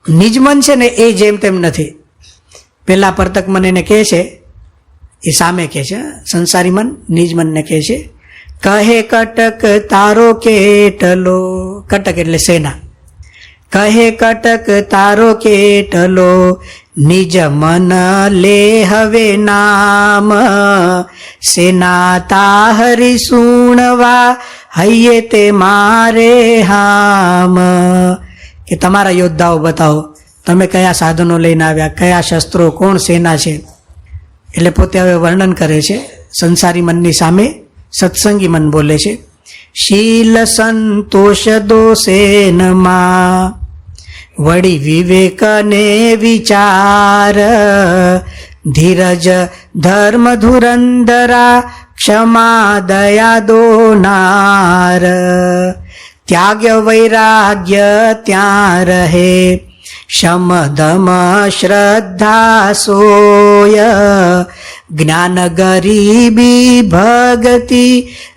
S1: નિજ મન છે ને એ જેમ તેમ નથી. પેલા પ્રતક મન એને કહે છે, એ સામે કહે છે, સંસારી મન નિજ મનને કહે છે, કહે કટક તારો કેટલો. કટક એટલે સેના. કહે કટક તારો કેટલો, નિજ મન લે હવે નામ. સેના તાહરી સુણવા હૈયે તે મારે હામ. કે તમારા યોદ્ધાઓ બતાવો, તમે કયા સાધનો લઈને આવ્યા, કયા શસ્ત્રો, કોણ સેના છે. એટલે પોતે હવે વર્ણન કરે છે સંસારી મનની સામે. સત્સંગી મન બોલે છે, શીલ સંતોષ દોષેનમાં વળી વિવેક ને વિચાર. ધીરજ ધર્મ ધુરંધરા ક્ષમા દયા દોનાર. ત્યાગ વૈરાગ્ય ત્યાં રહે, શમ દમ શ્રદ્ધા સોય. જ્ઞાન ગરીબી ભગતિ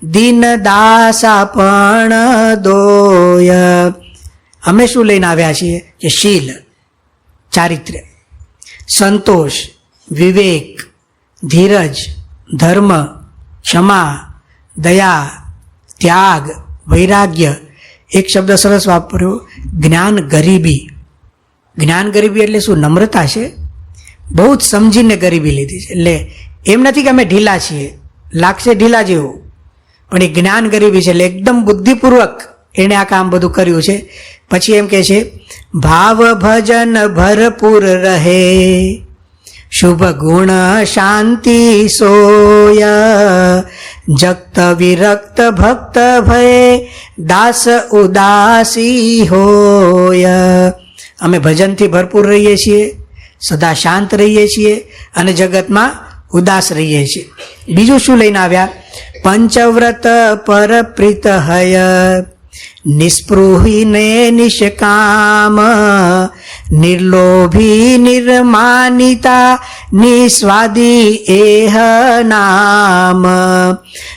S1: દિન દાસા પણ દોય. અમે શું લઈને આવ્યા છીએ કે શીલ, ચારિત્ર્ય, સંતોષ, વિવેક, ધીરજ, ધર્મ, ક્ષમા, દયા, ત્યાગ, વૈરાગ્ય. એક શબ્દ સરસ વાપર્યો, જ્ઞાન ગરીબી. જ્ઞાન ગરીબી એટલે શું? નમ્રતા છે. બહુ જ સમજીને ગરીબી લીધી છે. એટલે એમ નથી કે અમે ઢીલા છીએ, લાગશે ઢીલા જેવું, પણ એ જ્ઞાન ગરીબી છે. એટલે એકદમ બુદ્ધિપૂર્વક એણે આ કામ બધું કર્યું છે. પછી એમ કે છે, ભાવ ભજન ભરપૂર રહે, શુભ ગુણ શાંતિ સોય, જગત વિરક્ત ભક્ત ભય, દાસ ઉદાસી હોય. અમે ભજનથી ભરપૂર રહીએ છીએ, સદા શાંત રહીએ છીએ અને જગતમાં ઉદાસ રહીએ છીએ. બીજું શું લઈને આવ્યા? પંચવ્રત પર પ્રીત હય, નિસ્પૃહીને નિષ્કામ, નિર્લોભી નિર્માનિતા, નિસ્વાદી એહ નામ,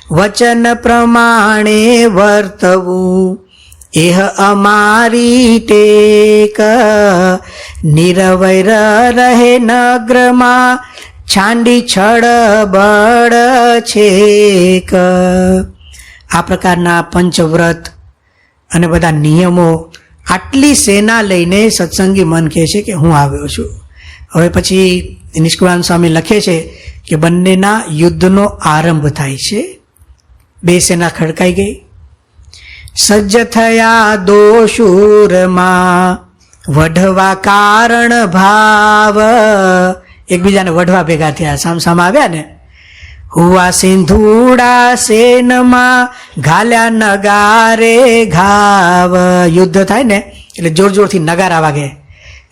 S1: વચન પ્રમાણે વર્તવું એહ અમારી ટેક, નિરવૈર રહે નગ્રમાં, છાંડી છળ બળ છેક. આ પ્રકારના પંચવ્રત અને બધા નિયમો, આટલી સેના લઈને સત્સંગી મન કહે છે કે હું આવ્યો છું. હવે પછી નિષ્કુળાનંદ સ્વામી લખે છે કે બંનેના યુદ્ધનો આરંભ થાય છે. બે સેના ખડકાઈ ગઈ. સજ્જ થયા દોષુરમાં, વઢવા કારણ ભાવ. એકબીજાને વઢવા ભેગા થયા, સામસામા આવ્યા ને. હુવા સિંધુડા સેનમાં, ઘાલ્યા નગારે ઘાવ. યુદ્ધ થાય ને એટલે જોર જોરથી નગારા વાગે.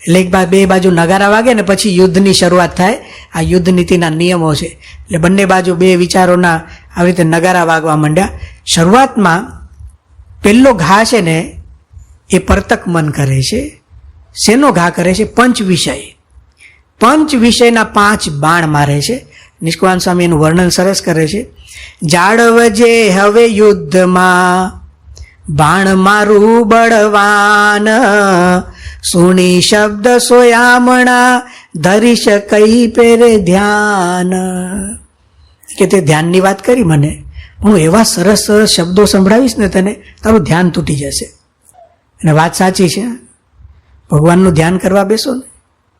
S1: એટલે બે બાજુ નગારા વાગે ને પછી યુદ્ધની શરૂઆત થાય. આ યુદ્ધ નીતિના નિયમો છે. એટલે બંને બાજુ બે વિચારોના આવી રીતે નગારા વાગવા માંડ્યા. શરૂઆતમાં પહેલો ઘા છે ને એ પરતક મન કરે છે. શેનો ઘા કરે છે? પંચ વિષય. પંચ વિષયના 5 બાણ મારે છે. નિષ્કુળાનંદ સ્વામી એનું વર્ણન સરસ કરે છે. જાળવજે હવે યુદ્ધમાં, બાણ મારું બળવાન, સુણી શબ્દ સોયામણા, ધરીશ કઈ પેરે ધ્યાન. કે તે ધ્યાનની વાત કરી મને, હું એવા સરસ સરસ શબ્દો સંભળાવીશ ને તને, તારું ધ્યાન તૂટી જશે. અને વાત સાચી છે. ભગવાનનું ધ્યાન કરવા બેસો ને,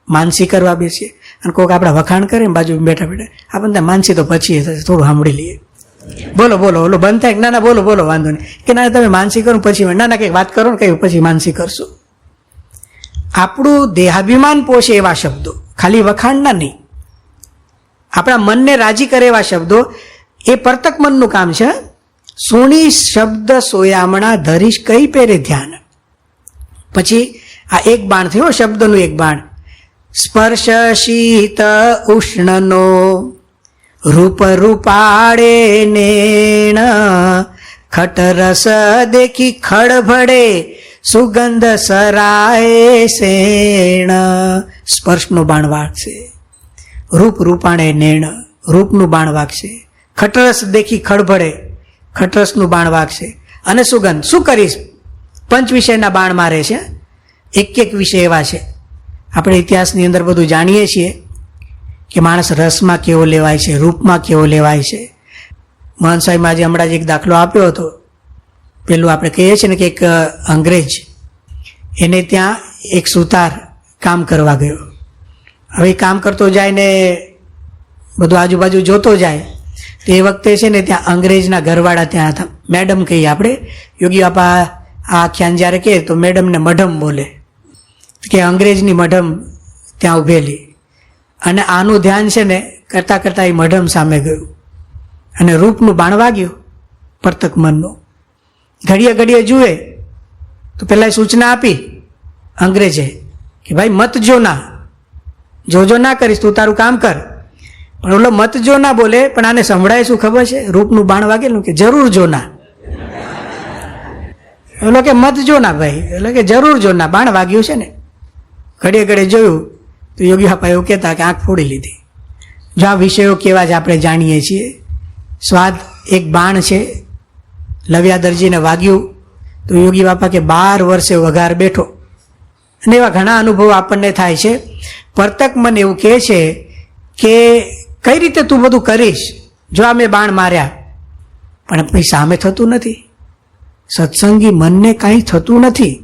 S1: માનસી કરવા બેસીએ અને કોઈક આપણા વખાણ કરે ને બાજુ બેઠા બેઠા, આપણને માનસી તો પછી થશે, થોડું સાંભળી લઈએ. બોલો બોલો, ઓલો બંધ થાય, ના ના બોલો બોલો, વાંધો નહીં. કે ના તમે માનસી કરો પછી, ના ના કંઈક વાત કરો ને, કંઈ પછી માનસી કરશું. આપણું દેહાભિમાન પોષે એવા શબ્દો, ખાલી વખાણના નહીં, આપણા મનને રાજી કરે એવા શબ્દો, એ પરતક મનનું કામ છે. સુણી શબ્દ સોયામણા, ધરીશ કઈ પેરે ધ્યાન. પછી આ એક બાણ થયો, શબ્દનું એક બાણ. સ્પર્શ શીત ઉષ્ણનો, રૂપ રૂપાળે નેણ, ખટરસ દેખી ખડભડે, સુગંધ સરાય શેણ. સ્પર્શનું બાણ વાગશે. રૂપ રૂપાળે નેણ, રૂપનું બાણ વાગશે. ખટરસ દેખી ખડભડે, ખટરસનું બાણ વાગશે. અને સુગંધ. શું કરીશ? પંચ વિષયના બાણ મારે છે. એક એક વિષય એવા છે. આપણે ઇતિહાસની અંદર બધું જાણીએ છીએ કે માણસ રસમાં કેવો લેવાય છે, રૂપમાં કેવો લેવાય છે. મહંત સાહેબમાં આજે હમણાં જ એક દાખલો આપ્યો હતો. પેલું આપણે કહીએ છીએ ને કે એક અંગ્રેજ, એને ત્યાં એક સુતાર કામ કરવા ગયો. હવે કામ કરતો જાય ને બધું આજુબાજુ જોતો જાય, તો એ વખતે છે ને ત્યાં અંગ્રેજના ઘરવાળા ત્યાં હતા. મેડમ કહીએ આપણે, યોગી બાપા આ આખ્યાન જ્યારે કહે તો મેડમને મઢમ બોલે, કે અંગ્રેજની મઢમ ત્યાં ઉભેલી. અને આનું ધ્યાન છે ને કરતાં કરતાં એ મઢમ સામે ગયું અને રૂપનું બાણ વાગ્યું પરતક મનનું. ઘડીએ ઘડીએ જુએ તો પહેલાં સૂચના આપી અંગ્રેજે કે ભાઈ મત જો ના, જો ના કરીશ તું તારું કામ કર. પણ ઓલો મત જો ના બોલે, પણ આને સંભળાય શું ખબર છે? રૂપનું બાણ વાગેલું કે જરૂર જો ના. ઓલો કે મત જો ના ભાઈ, એટલે કે જરૂર જો ના, બાણ વાગ્યું છે ને. ઘડીએ ઘડીએ જોયું તો યોગી બાપા એવું કહેતા કે આંખ ફોડી લીધી. જો આ વિષયો કેવા જ આપણે જાણીએ છીએ. સ્વાદ એક બાણ છે, લવ્યાદરજીને વાગ્યું તો યોગી બાપા કે 12 વર્ષે વઘાર બેઠો. અને એવા ઘણા અનુભવો આપણને થાય છે. પરતક મન એવું કહે છે કે કઈ રીતે તું બધું કરીશ, જો આ મેં બાણ માર્યા, પણ પછી સામે થતું નથી. સત્સંગી મનને કાંઈ થતું નથી.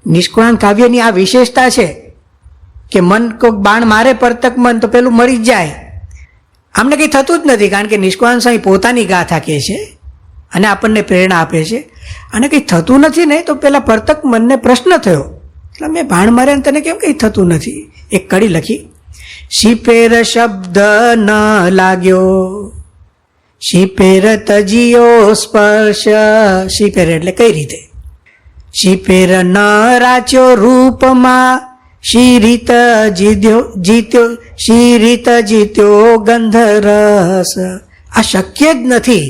S1: નિષ્કુળાન કાવ્યની આ વિશેષતા છે કે મન કોઈક બાણ મારે પરતક મન તો પેલું મરી જ જાય. આમને કંઈ થતું જ નથી, કારણ કે નિષ્કુળાન સ્વામી પોતાની ગાથા કહે છે અને આપણને પ્રેરણા આપે છે. અને કંઈ થતું નથી ને તો પેલા પરતક મનને પ્રશ્ન થયો, એટલે મેં બાણ માર્યા તને કેમ કંઈ થતું નથી. એક કડી લખી, શિપેર શબ્દ ન લાગ્યો, શિપેર તજિયો સ્પર્શ. શિપેર એટલે કઈ રીતે? શિપેર ન રાચ્યો રૂપમાં, શિરીત જીત્યો શિરીત જીત્યો ગંધરસ. આ શક્ય જ નથી.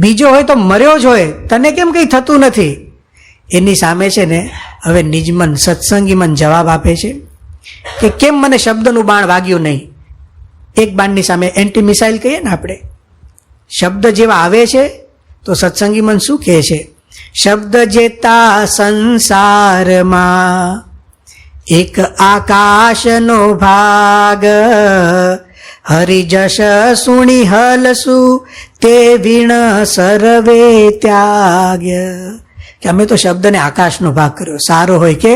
S1: બીજો હોય તો મર્યો જ હોય, તને કેમ કંઈ થતું નથી? એની સામે છે ને હવે નિજમન સત્સંગી મન જવાબ આપે છે કે કેમ મને શબ્દનું બાણ વાગ્યું નહીં. એક બાણની સામે એન્ટી મિસાઇલ કહીએ ને આપણે, શબ્દ જેવા આવે છે તો સત્સંગી મન શું કહે છે? શબ્દ જેતા સંસારમાં એક આકાશનો ભાગ, હરિજશ સુણી હલસું તે વીણ સર્વે ત્યાગ. કે અમે તો શબ્દને આકાશનો ભાગ કર્યો, સારો હોય કે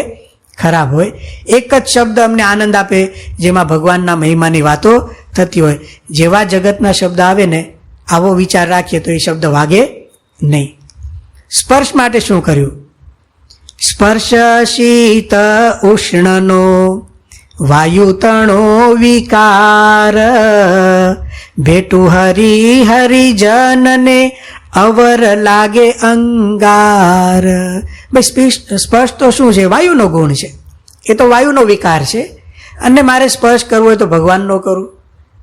S1: ખરાબ હોય. એક જ શબ્દ અમને આનંદ આપે જેમાં ભગવાનના મહિમાની વાતો થતી હોય. જેવા જગતના શબ્દ આવે ને આવો વિચાર રાખીએ તો એ શબ્દ વાગે નહીં. સ્પર્શ માટે શું કર્યું? સ્પર્શ શીત ઉષ્ણનો વાયુ તણો વિકાર, ભેટું હરી હરિજનને અવર લાગે અંગાર. ભાઈ સ્પર્શ તો શું છે? વાયુનો ગુણ છે, એ તો વાયુનો વિકાર છે. અને મારે સ્પર્શ કરવો હોય તો ભગવાનનો કરું,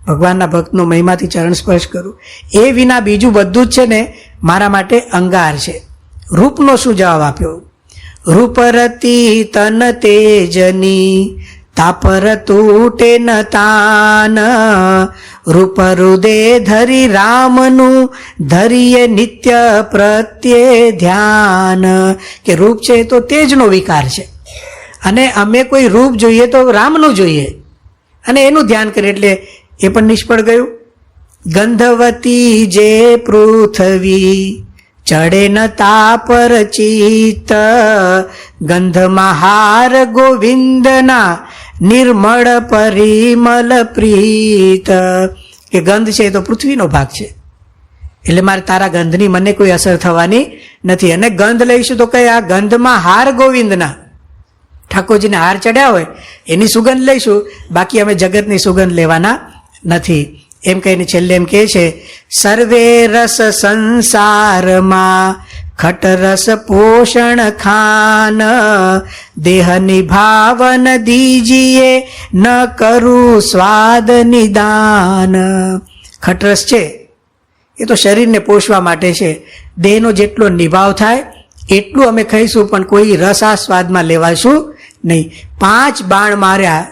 S1: ભગવાનના ભક્તનો મહિમાથી ચરણ સ્પર્શ કરું. એ વિના બીજું બધું જ છે ને મારા માટે અંગાર છે. રૂપનો શું જવાબ આપ્યો? રૂપરતી તન તેજની તાપર તૂટે ન તાન, રૂપ હૃદે ધરી રામનું ધરીએ નિત્ય પ્રત્યે ધ્યાન. કે રૂપ છે તો તેજનો વિકાર છે, અને અમે કોઈ રૂપ જોઈએ તો રામનું જોઈએ અને એનું ધ્યાન કરીએ, એટલે એ પણ નિષ્ફળ ગયું. ગંધવતી જે પૃથ્વી ચડે ન તાપર ચિત્ત, ગંધમાં હાર ગોવિંદના નિર્મળ પરિમલ પ્રીત. કે ગંધ છે તો પૃથ્વીનો ભાગ છે, એટલે મારે તારા ગંધની મને કોઈ અસર થવાની નથી. અને ગંધ લઈશું તો કયા? ગંધમાં હાર ગોવિંદના, ઠાકોરજીને હાર ચડ્યા હોય એની સુગંધ લઈશું, બાકી અમે જગતની સુગંધ લેવાના નથી. એમ કહીને છેલ્લે એમ કહે છે, સર્વે રસ સંસારમાં ખટ રસ પોષણ ખાન, દેહની ભાવન દીજીએ ન કરું સ્વાદ નિદાન. ખટરસ છે એ તો શરીરને પોષવા માટે છે, દેહનો જેટલો નિભાવ થાય એટલું અમે ખાઈશું, પણ કોઈ રસ આ સ્વાદમાં લેવાશું નહીં. 5 બાણ માર્યા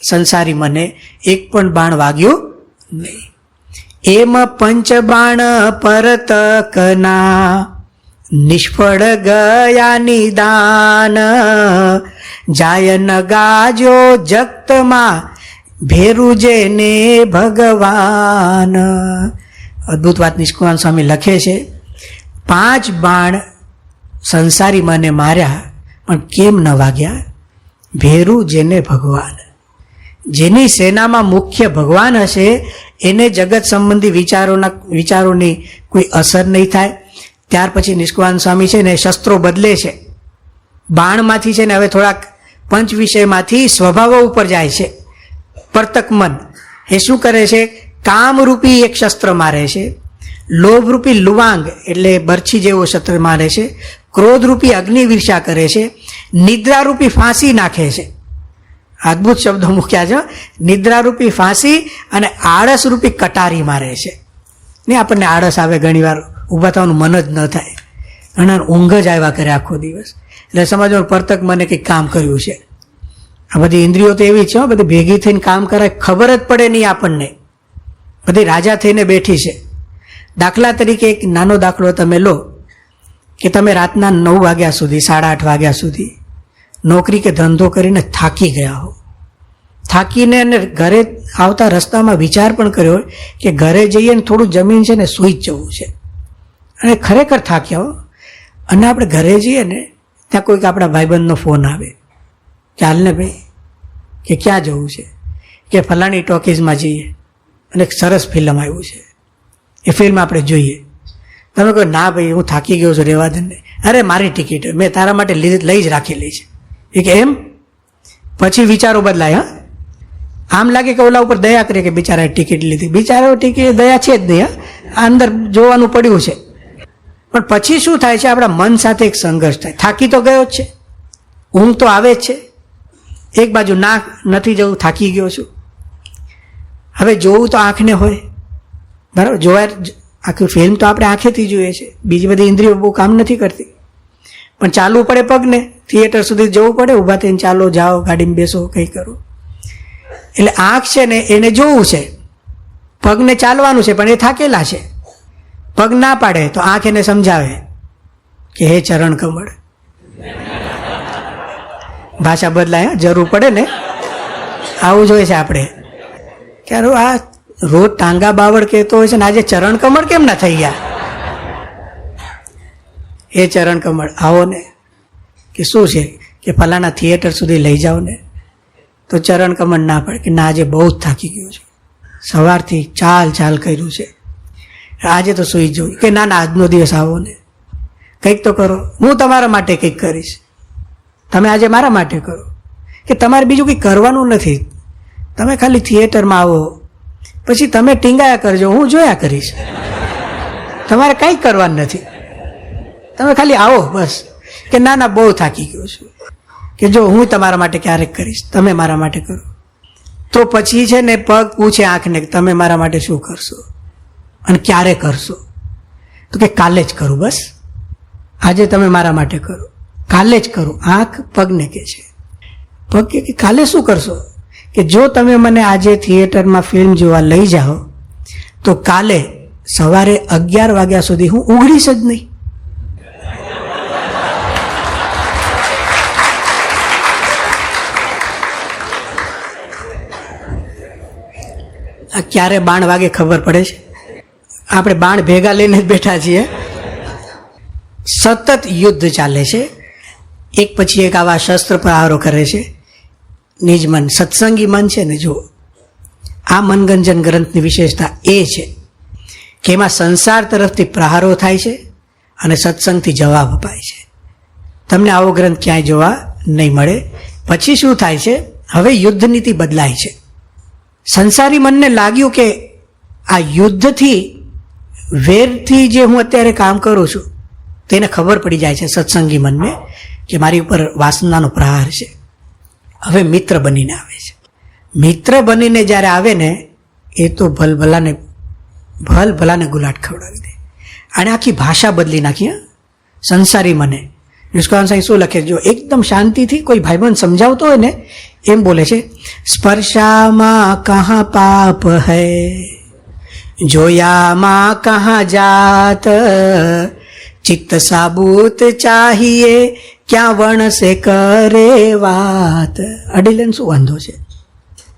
S1: સંસારી મને, એક પણ બાણ વાગ્યું નહીં. એમ પંચ બાણ પરતકના નિષ્ફળ ગયા નિદાન, જાય ન ગાજો જગતમાં ભેરું જેને ભગવાન. અદ્ભુત વાત નિષ્કુળાન સ્વામી લખે છે, 5 બાણ સંસારી મને માર્યા પણ કેમ ન વાગ્યા? ભેરું જેને ભગવાન. જેની સેનામાં મુખ્ય ભગવાન હશે એને જગત સંબંધી વિચારોની કોઈ અસર નહીં થાય. ત્યાર પછી નિષ્કુળાન સ્વામી છે ને શસ્ત્રો બદલે છે. બાણમાંથી છે ને હવે થોડાક પંચ વિષયમાંથી સ્વભાવો ઉપર જાય છે. પરતક મન એ શું કરે છે? કામરૂપી એક શસ્ત્ર મારે છે, લોભરૂપી લુવાંગ એટલે બરછી જેવો શસ્ત્ર મારે છે, ક્રોધરૂપી અગ્નિવિર્ષા કરે છે, નિદ્રારૂપી ફાંસી નાખે છે. અદ્ભુત શબ્દો મૂક્યા છે. નિદ્રારૂપી ફાંસી અને આળસરૂપી કટારી મારે છે. ને આપણને આળસ આવે, ઘણી વાર ઊભા થવાનું મન જ ન થાય, અને ઊંઘ જ આવ્યા કરે આખો દિવસ. એટલે સમજવાનું પરતક મને કંઈક કામ કર્યું છે. આ બધી ઇન્દ્રિયો તો એવી છે, બધી ભેગી થઈને કામ કરે, ખબર જ પડે નહીં આપણને. બધી રાજા થઈને બેઠી છે. દાખલા તરીકે એક નાનો દાખલો તમે લો કે તમે રાતના 9 વાગ્યા સુધી 8:30 વાગ્યા સુધી નોકરી કે ધંધો કરીને થાકી ગયા હો. થાકીને અને ઘરે આવતા રસ્તામાં વિચાર પણ કર્યો હોય કે ઘરે જઈએ ને થોડું જમીન છે ને સૂઈ જ જવું છે, અને ખરેખર થાક્યા હો. અને આપણે ઘરે જઈએ ને ત્યાં કોઈક આપણા ભાઈબંધનો ફોન આવે કે હાલ ને ભાઈ કે ક્યાં જવું છે, કે ફલાણી ટોકીઝમાં જઈએ અને એક સરસ ફિલ્મ આવ્યું છે, એ ફિલ્મ આપણે જોઈએ. તમે કહો ના ભાઈ હું થાકી ગયો છું, રહેવા દે ને. અરે મારી ટિકિટ મેં તારા માટે લઈ જ રાખેલી છે. એ કે એમ? પછી વિચારો બદલાય. આમ લાગે કે ઓલા ઉપર દયા કરીએ કે બિચારાએ ટિકિટ લીધી. બિચારા ટિકિટ દયા છે જ નહીં. અંદર જોવાનું પડ્યું છે. પણ પછી શું થાય છે, આપણા મન સાથે એક સંઘર્ષ થાય. થાકી તો ગયો જ છે, ઊંઘ તો આવે જ છે, એક બાજુ ના નથી જવું, થાકી ગયો છું. હવે જોવું તો આંખને હોય, બરાબર. જોવા આખી ફિલ્મ તો આપણે આંખેથી જોઈએ છે, બીજી બધી ઇન્દ્રિયો બહુ કામ નથી કરતી. પણ ચાલવું પડે પગને, થિયેટર સુધી જવું પડે, ઊભા થઈને ચાલો, જાઓ, ગાડીમાં બેસો, કંઈ કરો. એટલે આંખ છે ને એને જોવું છે, પગને ચાલવાનું છે, પણ એ થાકેલા છે. પગ ના પાડે તો આંખ એને સમજાવે કે હે ચરણ કમળ. ભાષા બદલાય, જરૂર પડે ને. આવું જોઈએ છે આપણે કે આ રોજ ટાંગા બાવળ કહેતો હોય છે ને આજે ચરણ કમળ કેમ ના થઈ ગયા? એ ચરણ કમળ આવો ને, કે શું છે કે ફલાણા થિયેટર સુધી લઈ જાઓ ને, તો ચરણ કમળ ના પડે કે ના આજે બહુ જ થાકી ગયો છું, સવારથી ચાલ કર્યું છે, આજે તો સૂઈ જવું. કે ના આજનો દિવસ આવો ને, કંઈક તો કરો, હું તમારા માટે કંઈક કરીશ, તમે આજે મારા માટે કરો. કે તમારે બીજું કંઈ કરવાનું નથી, તમે ખાલી થિયેટરમાં આવો, પછી તમે ટીંગાયા કરજો, હું જોયા કરીશ. તમારે કંઈ કરવાનું નથી, તમે ખાલી આવો બસ. કે ના બહુ થાકી ગયો છું, કે જો હું તમારા માટે ક્યારેક કરીશ, તમે મારા માટે કરો. તો પછી છે ને પગ પૂછે આંખને કે તમે મારા માટે શું કરશો અને ક્યારે કરશો? તો કે કાલે જ કરું, બસ આજે તમે મારા માટે કરો, કાલે જ કરું. આંખ પગને કહે છે. પગ કે કાલે શું કરશો? કે જો તમે મને આજે થિયેટરમાં ફિલ્મ જોવા લઈ જાઓ તો કાલે સવારે 11 વાગ્યા સુધી હું ઊંઘીશ જ નહીં. ક્યારે બાણ વાગે ખબર પડે છે? આપણે બાણ ભેગા લઈને જ બેઠા છીએ. સતત યુદ્ધ ચાલે છે, એક પછી એક આવા શસ્ત્ર પ્રહારો કરે છે. નિજ મન, સત્સંગી મન છે ને, જો આ મનગંજન ગ્રંથની વિશેષતા એ છે કે એમાં સંસાર તરફથી પ્રહારો થાય છે અને સત્સંગથી જવાબ અપાય છે. તમને આવો ગ્રંથ ક્યાંય જોવા નહીં મળે. પછી શું થાય છે, હવે યુદ્ધ નીતિ બદલાય છે. સંસારી મનને લાગ્યું કે આ યુદ્ધથી, વેરથી જે હું અત્યારે કામ કરું છું, તેને ખબર પડી જાય છે સત્સંગી મનને કે મારી ઉપર વાસનાનો પ્રહાર છે. હવે મિત્ર બનીને આવે છે. મિત્ર બનીને જ્યારે આવે ને, એ તો ભલભલાને ગુલાટ ખવડાવી દે. અને આખી ભાષા બદલી નાખી. સંસારી મને નિષ્કાંત સાંઈ શું લખે, જો એકદમ શાંતિથી કોઈ ભાઈબંધ સમજાવતો હોય ને એમ બોલે છે, સ્પર્શામાં કહા પાપ હૈ, જોયામાં કહા જાત, ચિત્ત સાબુત ચાહીએ ક્યાં વણ સે કરે વાત. અડીલેન શું વાંધો છે?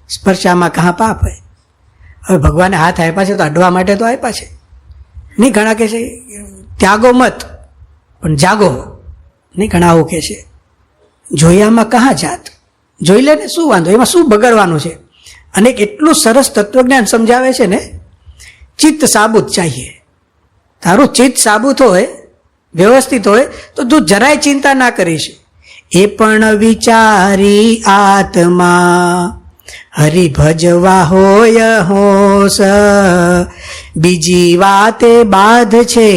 S1: સ્પર્શામાં કહા પાપ હૈ. હવે ભગવાને હાથ આપ્યા છે તો અડવા માટે તો આપ્યા છે નહીં. ઘણા કહે છે ત્યાગો મત પણ જાગો નહીં, ઘણા આવું કહે છે. જોયામાં કહા જાત, જોઈ લે ને, શું વાંધો, એમાં શું બગડવાનું છે? અને એટલું સરસ તત્વજ્ઞાન સમજાવે છે ને, ચિત્ત સાબુત ચાહીએ. તારું ચિત્ત સાબુત હોય, વ્યવસ્થિત હોય તો તું જરાય ચિંતા ના કરીશ. એ પણ વિચારી આત્મા હરિ ભજવા હોય હોશ, બીજી વાતે બાધ છે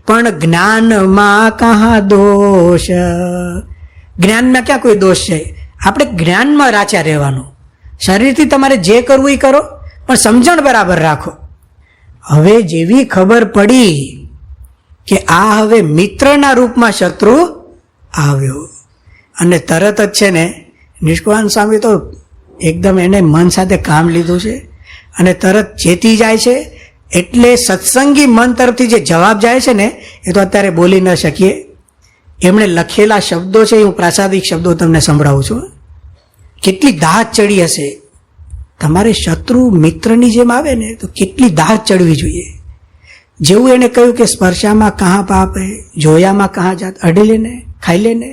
S1: પણ જ્ઞાનમાં કહા દોષ. જ્ઞાનમાં ક્યાં કોઈ દોષ છે? આપણે જ્ઞાનમાં રાચા રહેવાનું. શરીરથી તમારે જે કરવું એ કરો, પણ સમજણ બરાબર રાખો. હવે જેવી ખબર પડી કે આ હવે મિત્રના રૂપમાં શત્રુ આવ્યો, અને તરત જ છે ને નિષ્કાંત સ્વામી તો એકદમ એને મન સાથે કામ લીધું છે અને તરત ચેતી જાય છે. એટલે સત્સંગી મન તરફથી જે જવાબ જાય છે ને, એ તો અત્યારે બોલી ન શકીએ. એમણે લખેલા શબ્દો છે, હું પ્રાસાદિક શબ્દો તમને સંભળાવું છું. કેટલી દાહત ચડી હશે. તમારે શત્રુ મિત્રની જેમ આવે ને તો કેટલી દાહત ચડવી જોઈએ. જેવું એને કહ્યું કે સ્પર્શામાં કહાં પાપ હે, જોયામાં કહાં જાત, અડી લેને, ખાઈ લેને,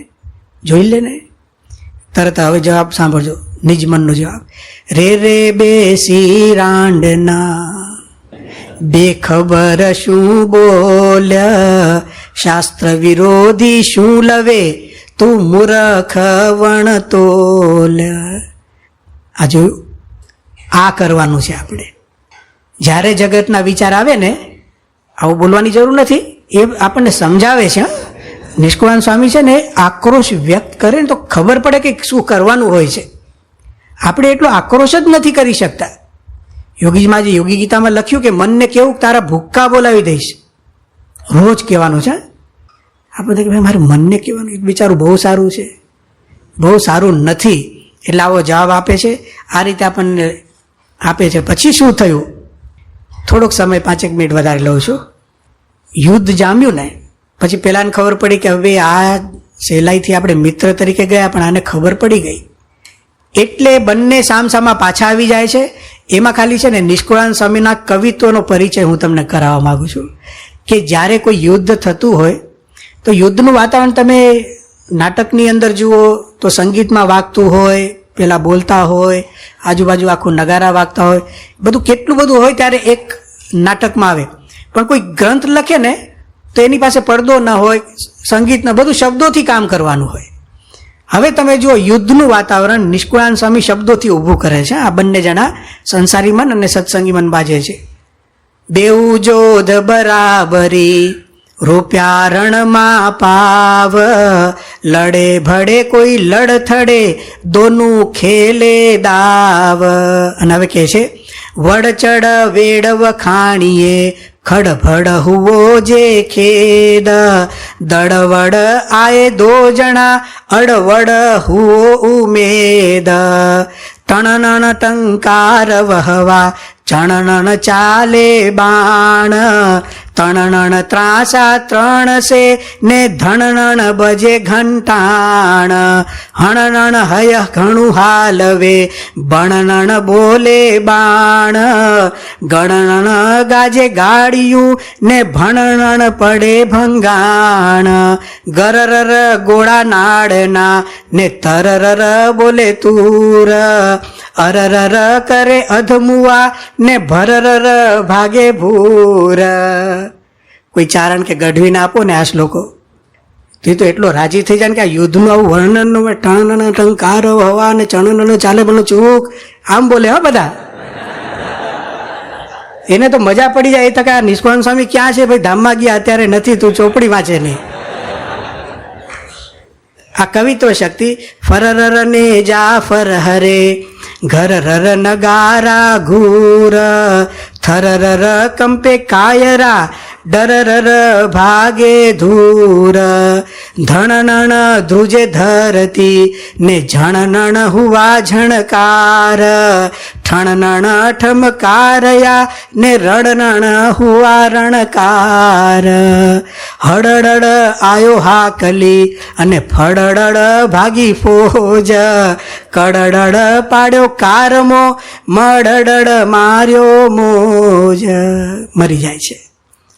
S1: જોઈ લેને. તરત હવે જવાબ સાંભળજો, નિજમનનો જવાબ. રે રે બેસી રાંડના બેખબર શું બોલ્યા, શાસ્ત્ર વિરોધી શું લવે, તું મૂર્ખ વણતોલ. આ જોયું, આ કરવાનું છે આપણે. જ્યારે જગતના વિચાર આવે ને, આવું બોલવાની જરૂર નથી, એ આપણને સમજાવે છે. નિષ્કુળાનંદ સ્વામી છે ને આક્રોશ વ્યક્ત કરે ને તો ખબર પડે કે શું કરવાનું હોય છે. આપણે એટલો આક્રોશ જ નથી કરી શકતા. યોગીમાં જે યોગી ગીતામાં લખ્યું કે મનને કેવું તારા ભૂક્કા બોલાવી દઈશ, રોજ કહેવાનું છે. આપણે કે ભાઈ મારે મનને કહેવાનું, બિચારું બહુ સારું છે, બહુ સારું નથી, એટલે આવો જવાબ આપે છે. આ રીતે આપણને આપે છે. પછી શું થયું, થોડોક સમય 5 મિનિટ વધારે લઉં છું. યુદ્ધ જામ્યું ને પછી પેલાને ખબર પડી કે હવે આ સહેલાઈથી આપણે મિત્ર તરીકે ગયા, પણ આને ખબર પડી ગઈ, એટલે બંને સામસામા પાછા આવી જાય છે. એમાં ખાલી છે ને નિષ્કુળાનંદ સ્વામીના કવિત્વનો પરિચય હું તમને કરાવવા માગું છું કે જ્યારે કોઈ યુદ્ધ થતું હોય તો યુદ્ધનું વાતાવરણ તમે નાટકની અંદર જુઓ તો સંગીતમાં વાગતું હોય, પેલા બોલતા હોય, આજુબાજુ આખું નગારા વાગતા હોય, બધું કેટલું બધું હોય ત્યારે એક નાટકમાં આવે. પણ કોઈ ગ્રંથ લખે ને તો એની પાસે પડદો ન હોય, સંગીત ન, બધું શબ્દોથી કામ કરવાનું હોય. હવે તમે જુઓ યુદ્ધનું વાતાવરણ નિષ્કુળાનંદ સ્વામી શબ્દોથી ઊભું કરે છે. આ બંને જણા સંસારી મન અને સત્સંગી મન બાજે છે. બેઉ જોધ બરાબરી રૂપિયા રણમાં પાવ, લડે ભડે કોઈ લડથડે દોનું ખેલે દાવ. અને હવે કહે છે વડચડ વેડ વખાણીએ ખડભડ હુવો જે ખેદ, દડવડ આયે દો જણા અડવડ હુવો ઉમેદ. ટણનણ ટંકાર વહવા ચણનણ ચાલે બાણ, તણનણ ત્રાસા ત્રણ સે ને ધણનણ બજે ઘંટાણ. હણનણ હય ઘણું હાલવે બણનણ બોલે બાણ, ગણનણ ગાજે ગાડિયું ને ભણનણ પડે ભંગાણ. ગરરર ગોળા નાડના ને તરરર બોલે તુર, અરરર કરે અધમુઆ ને ભરરર ભાગે ભૂર. કોઈ ચારણ કે ગઢવીને આપો ને આ શ્લોકો તે તો એટલો રાજી થઈ જાય ને કે આ યુદ્ધનું આવું વર્ણનનું ટણન ટંકાર હવા ને ચણન ચાલે બનો ચૂક આમ બોલે હો બધા. એને તો મજા પડી જાય. એ તકે આ નિષ્કુળાનંદ સ્વામી ક્યાં છે ભાઈ, ધામમાં ગયા અત્યારે નથી, તું ચોપડી વાંચે નહીં. આ કવિત્વ શક્તિ. ફરરર ને જાફર હરે ઘરરર નગારા ઘૂર, થરરર કંપે કાયરા ડરરર ભાગે ધૂર. ધણનણ ધ્રુજે ધરતી ને ઝણનણ હુવા ઝણકાર, ઠણનણ ઠમકારયા ને રડનણ હુવા રણકાર. હડડડ આયો હાકલી અને ફડડડ ભાગી ફોજ, કડડડ પાડ્યો કારમો મડડડ માર્યો મોજ. મરી જાય છે.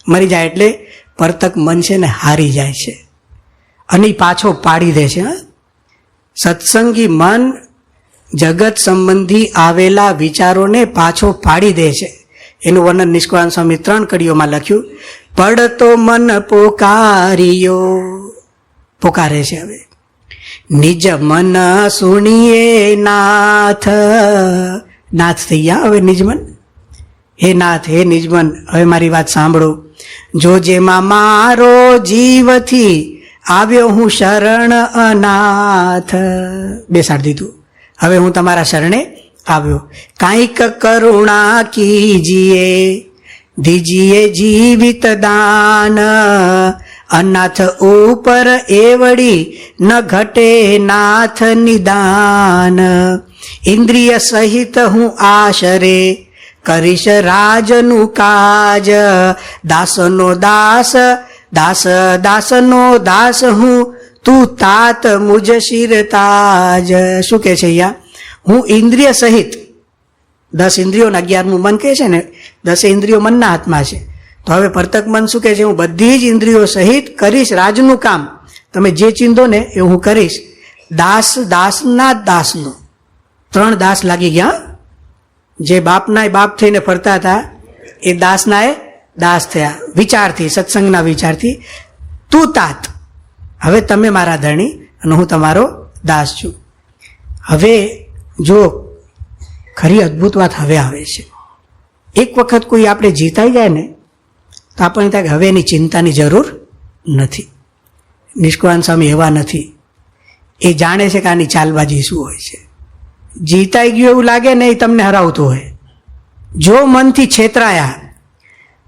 S1: મરી જાય એટલે પરતક મન છે ને હારી જાય છે અને પાછો પાડી દે છે. સત્સંગી મન જગત સંબંધી આવેલા વિચારોને પાછો પાડી દે છે. એનું વર્ણન નિષ્કુળાનંદ સ્વામી 3 કડીઓમાં લખ્યું. પડતો મન પોકારિયો, પોકારે છે. હવે નિજ મન સુણીએ નાથ, નાથ થઈ ગયા હવે નિજમન. હે નાથ, હે નિજમન, હવે મારી વાત સાંભળો. જો જેમાં મારો જીવથી આવ્યો હું શરણ અનાથ. બેસાડી દીધું. હવે હું તમારા શરણે આવ્યો. કાંઈક કરુણા કીજીએ દીજીએ જીવિત દાન, અનાથ ઉપર એવડી ન ઘટે નાથ નિદાન. ઇન્દ્રિય સહિત હું આશરે કરીશ રાજનું કાજ, દાસનો દાસ દાસ દાસનો દાસ હું તું તાત મુજ શિર તાજ. શું કહે છે અહીંયા? હું ઇન્દ્રિય સહિત, 10 ઇન્દ્રિયો 11મું મન કહે છે ને, 10 ઇન્દ્રિયો મનના હાથમાં છે. તો હવે પરતક મન શું કહે છે? હું બધી જ ઇન્દ્રિયો સહિત કરીશ રાજનું કામ. તમે જે ચીંધો ને એ હું કરીશ. દાસ દાસના દાસનો. 3 દાસ લાગી ગયા. જે બાપના બાપ થઈને ફરતા હતા એ દાસના એ દાસ થયા વિચારથી, સત્સંગના વિચારથી. તું તાત, હવે તમે મારા ધણી અને હું તમારો દાસ છું. હવે જો ખરી અદ્ભુત વાત હવે આવે છે. એક વખત કોઈ આપણે જીતાઈ જાય ને તો આપણને થાય કે હવે એની ચિંતાની જરૂર નથી. નિષ્કુળાનંદ સ્વામી એવા નથી. એ જાણે છે કે આની ચાલબાજી શું હોય છે. જીતાઈ ગયું એવું લાગે ને એ તમને હરાવતું હોય. જો મનથી છેતરાયા,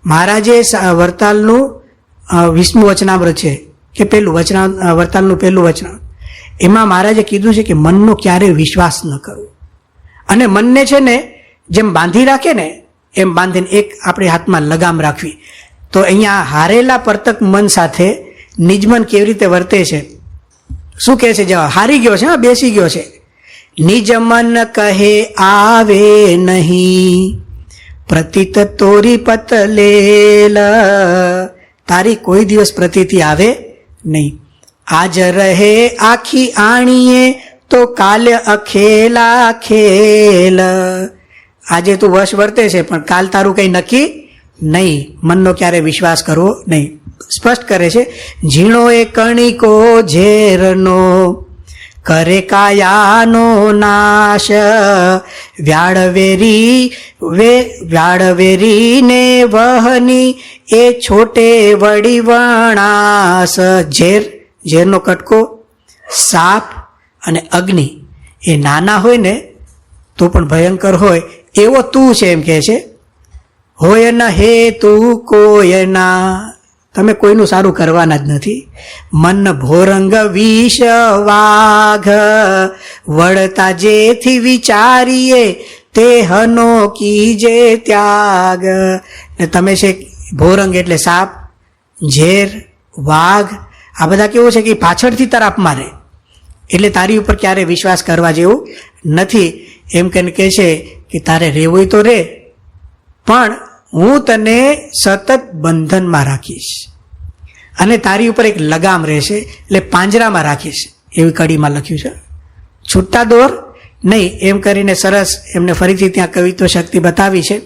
S1: મહારાજે વરતાલનું 20મું વચનામૃત છે કે પેલું વરતાલનું પહેલું વચનામૃત, એમાં મહારાજે કીધું છે કે મનનો ક્યારેય વિશ્વાસ ન કરવો. અને મનને છે ને જેમ બાંધી રાખે ને એમ બાંધીને એક આપણી હાથમાં લગામ રાખવી. તો અહીંયા હારેલા પરતક મન સાથે નિજમન કેવી રીતે વર્તે છે, શું કહે છે? જવાબ હારી ગયો છે, બેસી ગયો છે. નિજ મન કહે આવે નહીં, પ્રતીત તોરી પતલેલ. તારી કોઈ દિવસ પ્રતીતિ આવે નહીં. આજ રહે આખી આણીએ તો કાલે અખેલા ખેલ. આજે તું વશ વર્તે છે પણ કાલ તારું કંઈ નક્કી નહીં. મનનો ક્યારે વિશ્વાસ કરવો નહીં. સ્પષ્ટ કરે છે, ઝીણો એ કણિકો ઝેરનો કરે કાયાનો નાશ. વ્યાળવેરીને વહની એ છોટે વળી વણાસ. ઝેરનો કટકો, સાપ અને અગ્નિ એ નાના હોય ને તો પણ ભયંકર હોય એવો તું છે એમ કહે છે. હોય ન હે તું કોયના, તમે કોઈનું સારું કરવાના જ નથી. મન ભોરંગ વિષ વાઘ, વળતા જેથી વિચારીએ તે હનો કીજે ત્યાગ. ને તમે છે ભોરંગ એટલે સાપ, ઝેર, વાઘ, આ બધા કેવું છે કે પાછળથી તરાપ મારે, એટલે તારી ઉપર ક્યારે વિશ્વાસ કરવા જેવું નથી. એમ કહીને કહે છે કે તારે રહેવું તો રે, પણ હું તને સતત બંધનમાં રાખીશ અને તારી ઉપર એક લગામ રહેશે, એટલે પાંજરામાં રાખીશ. એવી કડીમાં લખ્યું છે. છૂટા દોર નહીં, એમ કરીને સરસ એમને ફરીથી ત્યાં કવિત્વ શક્તિ બતાવી છે.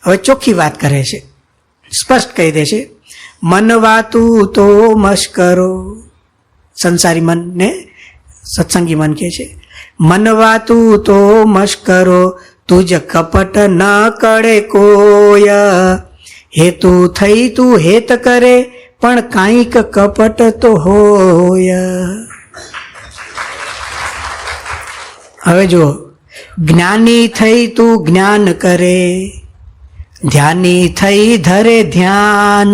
S1: હવે ચોખ્ખી વાત કરે છે, સ્પષ્ટ કહી દે છે, મનવાતું તો મશ્કરો. સંસારી મનને સત્સંગી મન કહે છે. મનવાતું તો મશ્કરો, તુજ કપટ ન કળે કોય. હેતુ થઈ તું હેત કરે, પણ કાંઈક કપટ તો હોય. હવે જો, જ્ઞાની થઈ તું જ્ઞાન કરે, ધ્યાની થઈ ધરે ધ્યાન.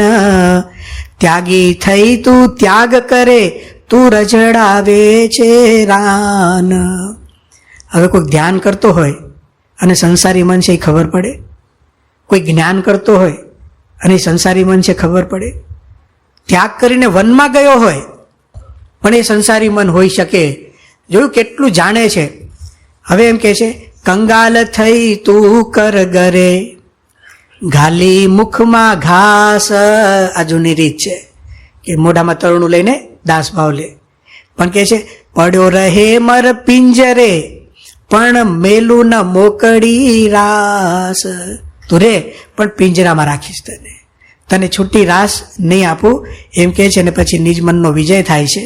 S1: ત્યાગી થઈ તું ત્યાગ કરે, તું રજડાવે છે રાન. હવે કોઈ ધ્યાન કરતો હોય અને સંસારી મન છે એ ખબર પડે? કોઈ જ્ઞાન કરતો હોય અને સંસારી મન છે ખબર પડે? ત્યાગ કરીને વનમાં ગયો હોય પણ એ સંસારી મન હોઈ શકે? જોયું કેટલું જાણે છે. હવે એમ કહે છે, કંગાલ થઈ તું કર ગરે, ઘાલી મુખમાં ઘાસ. આ જૂની રીત છે કે મોઢામાં તરણું લઈને દાસ ભાવ લે. પણ કહે છે, પડ્યો રહે મર પિંજરે, પણ મેલું ન મોકળી રાસ. તું રે પણ પિંજરામાં રાખીશ, તને છૂટી રાસ નહીં આપું, એમ કહે છે. અને પછી નિજ મનનો વિજય થાય છે.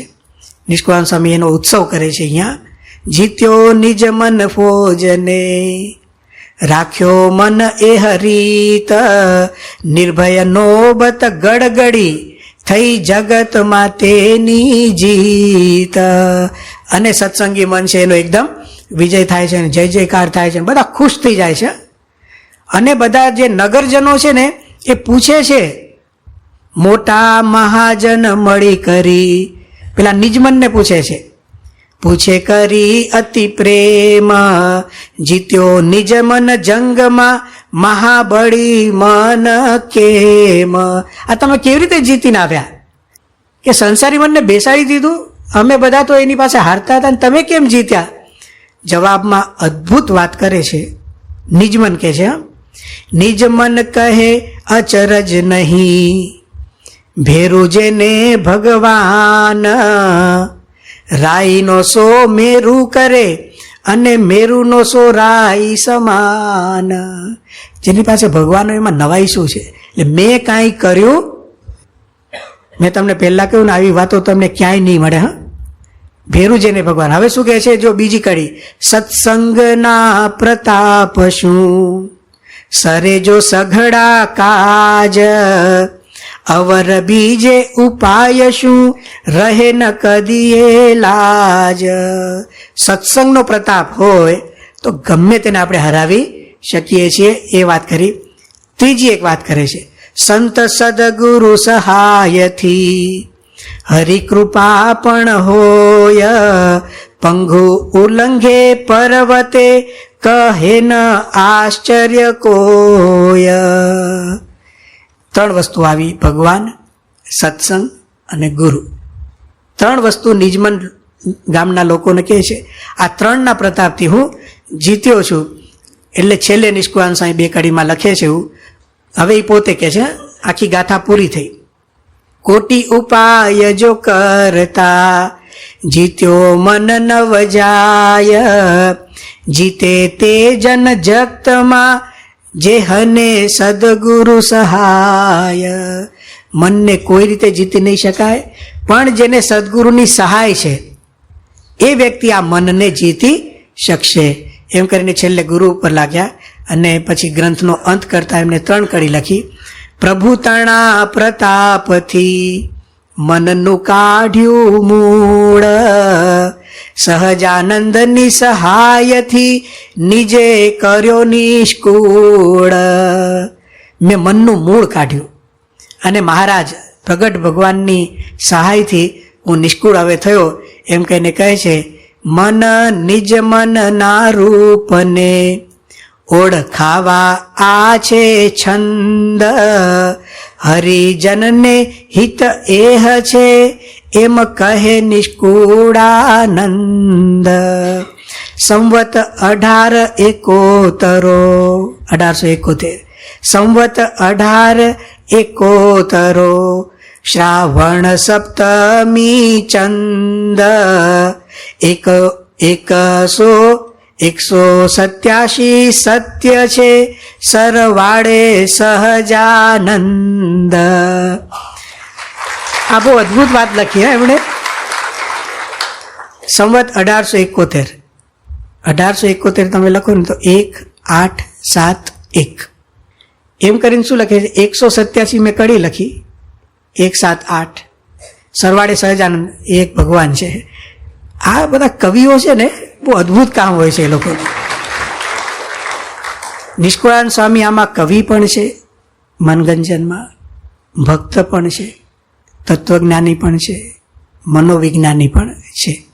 S1: નિષ્કુળાનંદ સ્વામી એનો ઉત્સવ કરે છે અહીંયા. જીત્યો નિજ મન ફોજને, રાખ્યો મન એ હરીત. નિર્ભય નોબત ગડગડી, થઈ જગતમાં તેની જીત. અને સત્સંગી મન છે એનો એકદમ વિજય થાય છે, જય જયકાર થાય છે, બધા ખુશ થઈ જાય છે. અને બધા જે નગરજનો છે ને એ પૂછે છે, મોટા મહાજન મળી કરી. પેલા નિજમનને પૂછે છે, પૂછે કરી અતિ પ્રેમ, જીત્યો નિજ મન જંગમાં, મહાબળી મન કેમ. આ તમે કેવી રીતે જીતીને આવ્યા? કે સંસારી મનને બેસાડી દીધું, અમે બધા તો એની પાસે હારતા હતા, તમે કેમ જીત્યા? જવાબમાં અદ્ભુત વાત કરે છે નિજમન. કહે છે, નિજ મન કહે અચરજ નહીં, ભેરું જેને ભગવાન, રાઈનો સો મેરુ કરે અને મેરુનો સો રાઈ સમાન. જેની પાસે ભગવાન એમાં નવાઈ શું છે? એટલે મેં કાંઈ કર્યું, મેં તમને પહેલા કહ્યું ને આવી વાતો તમને ક્યાંય નહીં મળે. હા, ભેરું જેને ભગવાન. હવે શું કહે છે? જો બીજી કડી, સત્સંગના પ્રતાપ શું, સરે જો સઘળા કાજ, અવર બીજે ઉપાય શું, રહે ન કદીએ લાજ. સત્સંગનો પ્રતાપ હોય તો ગમે તેને આપણે હરાવી શકીએ છીએ, એ વાત કરી. ત્રીજી એક વાત કરે છે, સંત સદગુરુ સહાયથી હરિકૃપા પણ હોય, પંગુ ઉલ્લંઘે પર્વતે કહે ન આશ્ચર્ય કોય. ત્રણ વસ્તુ આવી, ભગવાન, સત્સંગ અને ગુરુ. ત્રણ વસ્તુ નિજમન ગામના લોકોને કહે છે, આ ત્રણના પ્રતાપથી હું જીત્યો છું. એટલે છેલ્લે નિષ્કુળાનંદ સ્વામી બે કડીમાં લખે છે એવું. હવે એ પોતે કહે છે, આખી ગાથા પૂરી થઈ. કોટી ઉપાય જો કરતા, જીત્યો મન નવ જાય, જીતે તે જન જગતમાં, જે હને સદગુરુ સહાય. મનને કોઈ રીતે જીતી નહીં શકાય, પણ જેને સદગુરુની સહાય છે એ વ્યક્તિ આ મનને જીતી શકશે. એમ કરીને છેલ્લે ગુરુ ઉપર લાગ્યા અને પછી ગ્રંથનો અંત કરતા એમને ત્રણ કડી લખી. પ્રભુતણા પ્રતાપથી મનનું કાઢ્યું મૂળ, સહજાનંદની સહાયથી નિજે કર્યો નિષ્કુળ. મેં મનનું મૂળ કાઢ્યું અને મહારાજ પ્રગટ ભગવાનની સહાયથી હું નિષ્કુળ હવે થયો. એમ કહીને કહે છે, મન નિજ મનના રૂપને ઓળખાવા આ છે છંદ, હરિજનને હિત એહ છે એમ કહે નિષ્કુળાનંદ. સંવત 1871 સંવત 1871 શ્રાવણ સપ્તમી ચંદ, 187 સત્ય છે સરવાળે સહજાનંદ. આ બહુ અદભુત વાત લખી એમણે. સંવત 1871 તમે લખો ને તો 1871 એમ કરીને શું લખે છે? 187 મેં કડી લખી, 178 સરવાળે સહજાનંદ, એક ભગવાન છે. આ બધા કવિઓ છે ને, બહુ અદભુત કામ હોય છે એ લોકોનું. નિષ્કુળાનંદ સ્વામી આમાં કવિ પણ છે, મનગંજનમાં ભક્ત પણ છે, તત્વજ્ઞાની પણ છે, મનોવિજ્ઞાની પણ છે.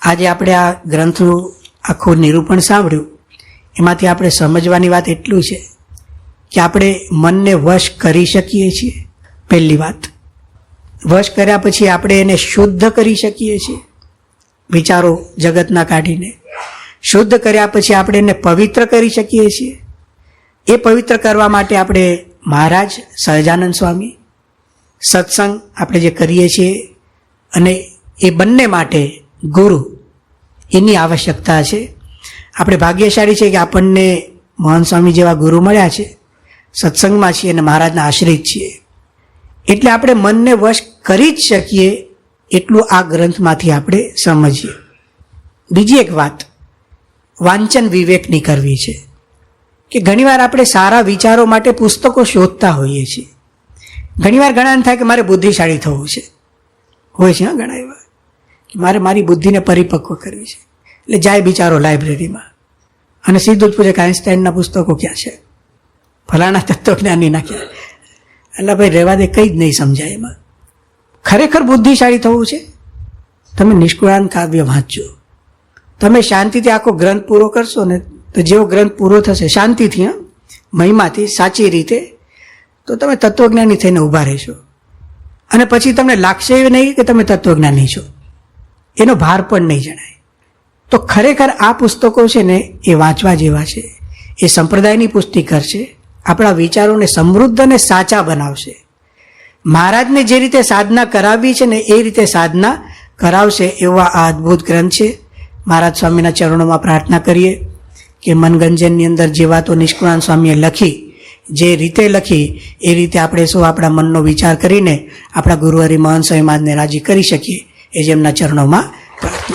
S1: આજે આપણે આ ગ્રંથનું આખું નિરૂપણ સાંભળ્યું, એમાંથી આપણે સમજવાની વાત એટલું છે કે આપણે મનને વશ કરી શકીએ છીએ. પહેલી વાત, વશ કર્યા પછી આપણે એને શુદ્ધ કરી શકીએ છીએ, વિચારો જગતના કાઢીને. શુદ્ધ કર્યા પછી આપણે એને પવિત્ર કરી શકીએ છીએ. એ પવિત્ર કરવા માટે આપણે મહારાજ સહજાનંદ સ્વામી, સત્સંગ આપણે જે કરીએ છીએ, અને એ બંને માટે ગુરુ, એની આવશ્યકતા છે. આપણે ભાગ્યશાળી છે કે આપણને મહાન સ્વામી જેવા ગુરુ મળ્યા છે, સત્સંગમાં છીએ અને મહારાજના આશ્રિત છીએ. એટલે આપણે મનને વશ કરી જ શકીએ એટલું આ ગ્રંથમાંથી આપણે સમજીએ. બીજી એક વાત વાંચન વિવેકની કરવી છે કે ઘણીવાર આપણે સારા વિચારો માટે પુસ્તકો શોધતા હોઈએ છીએ. ઘણીવાર ઘણાને થાય કે મારે બુદ્ધિશાળી થવું છે, હોય છે ઘણા એવા કે મારે મારી બુદ્ધિને પરિપક્વ કરવી છે. એટલે જાય બિચારો લાઇબ્રેરીમાં અને સીધું જ પૂછે કે આઈન્સ્ટાઈનના પુસ્તકો ક્યાં છે, ફલાણા તત્વજ્ઞાની નાખ્યા. એટલે ભાઈ રહેવા દે, કંઈ જ નહીં સમજાય એમાં. ખરેખર બુદ્ધિશાળી થવું છે, તમે નિષ્કુળાનંદ કાવ્ય વાંચજો. તમે શાંતિથી આખો ગ્રંથ પૂરો કરશો ને, તો જેવો ગ્રંથ પૂરો થશે શાંતિથી, મહિમાથી, સાચી રીતે, તો તમે તત્વજ્ઞાની થઈને ઊભા રહેશો. અને પછી તમને લાગશે નહીં કે તમે તત્વજ્ઞાની છો, એનો ભાર પણ નહીં જણાય. તો ખરેખર આ પુસ્તકો છે ને, એ વાંચવા જેવા છે. એ સંપ્રદાયની પુષ્ટિ કરશે, આપણા વિચારોને સમૃદ્ધ અને સાચા બનાવશે. મહારાજને જે રીતે સાધના કરાવવી છે ને એ રીતે સાધના કરાવશે એવા આ અદ્ભુત ગ્રંથ છે. મહારાજ સ્વામીના ચરણોમાં પ્રાર્થના કરીએ કે મનગંજનની અંદર જે વાતો નિષ્કુળાનંદ સ્વામીએ લખી, જે રીતે લખી એ રીતે આપણે સૌ આપણા મનનો વિચાર કરીને આપણા ગુરુહરિ મહંત સ્વામી મહારાજને રાજી કરી શકીએ, એ જેમના ચરણોમાં પ્રાર્થના.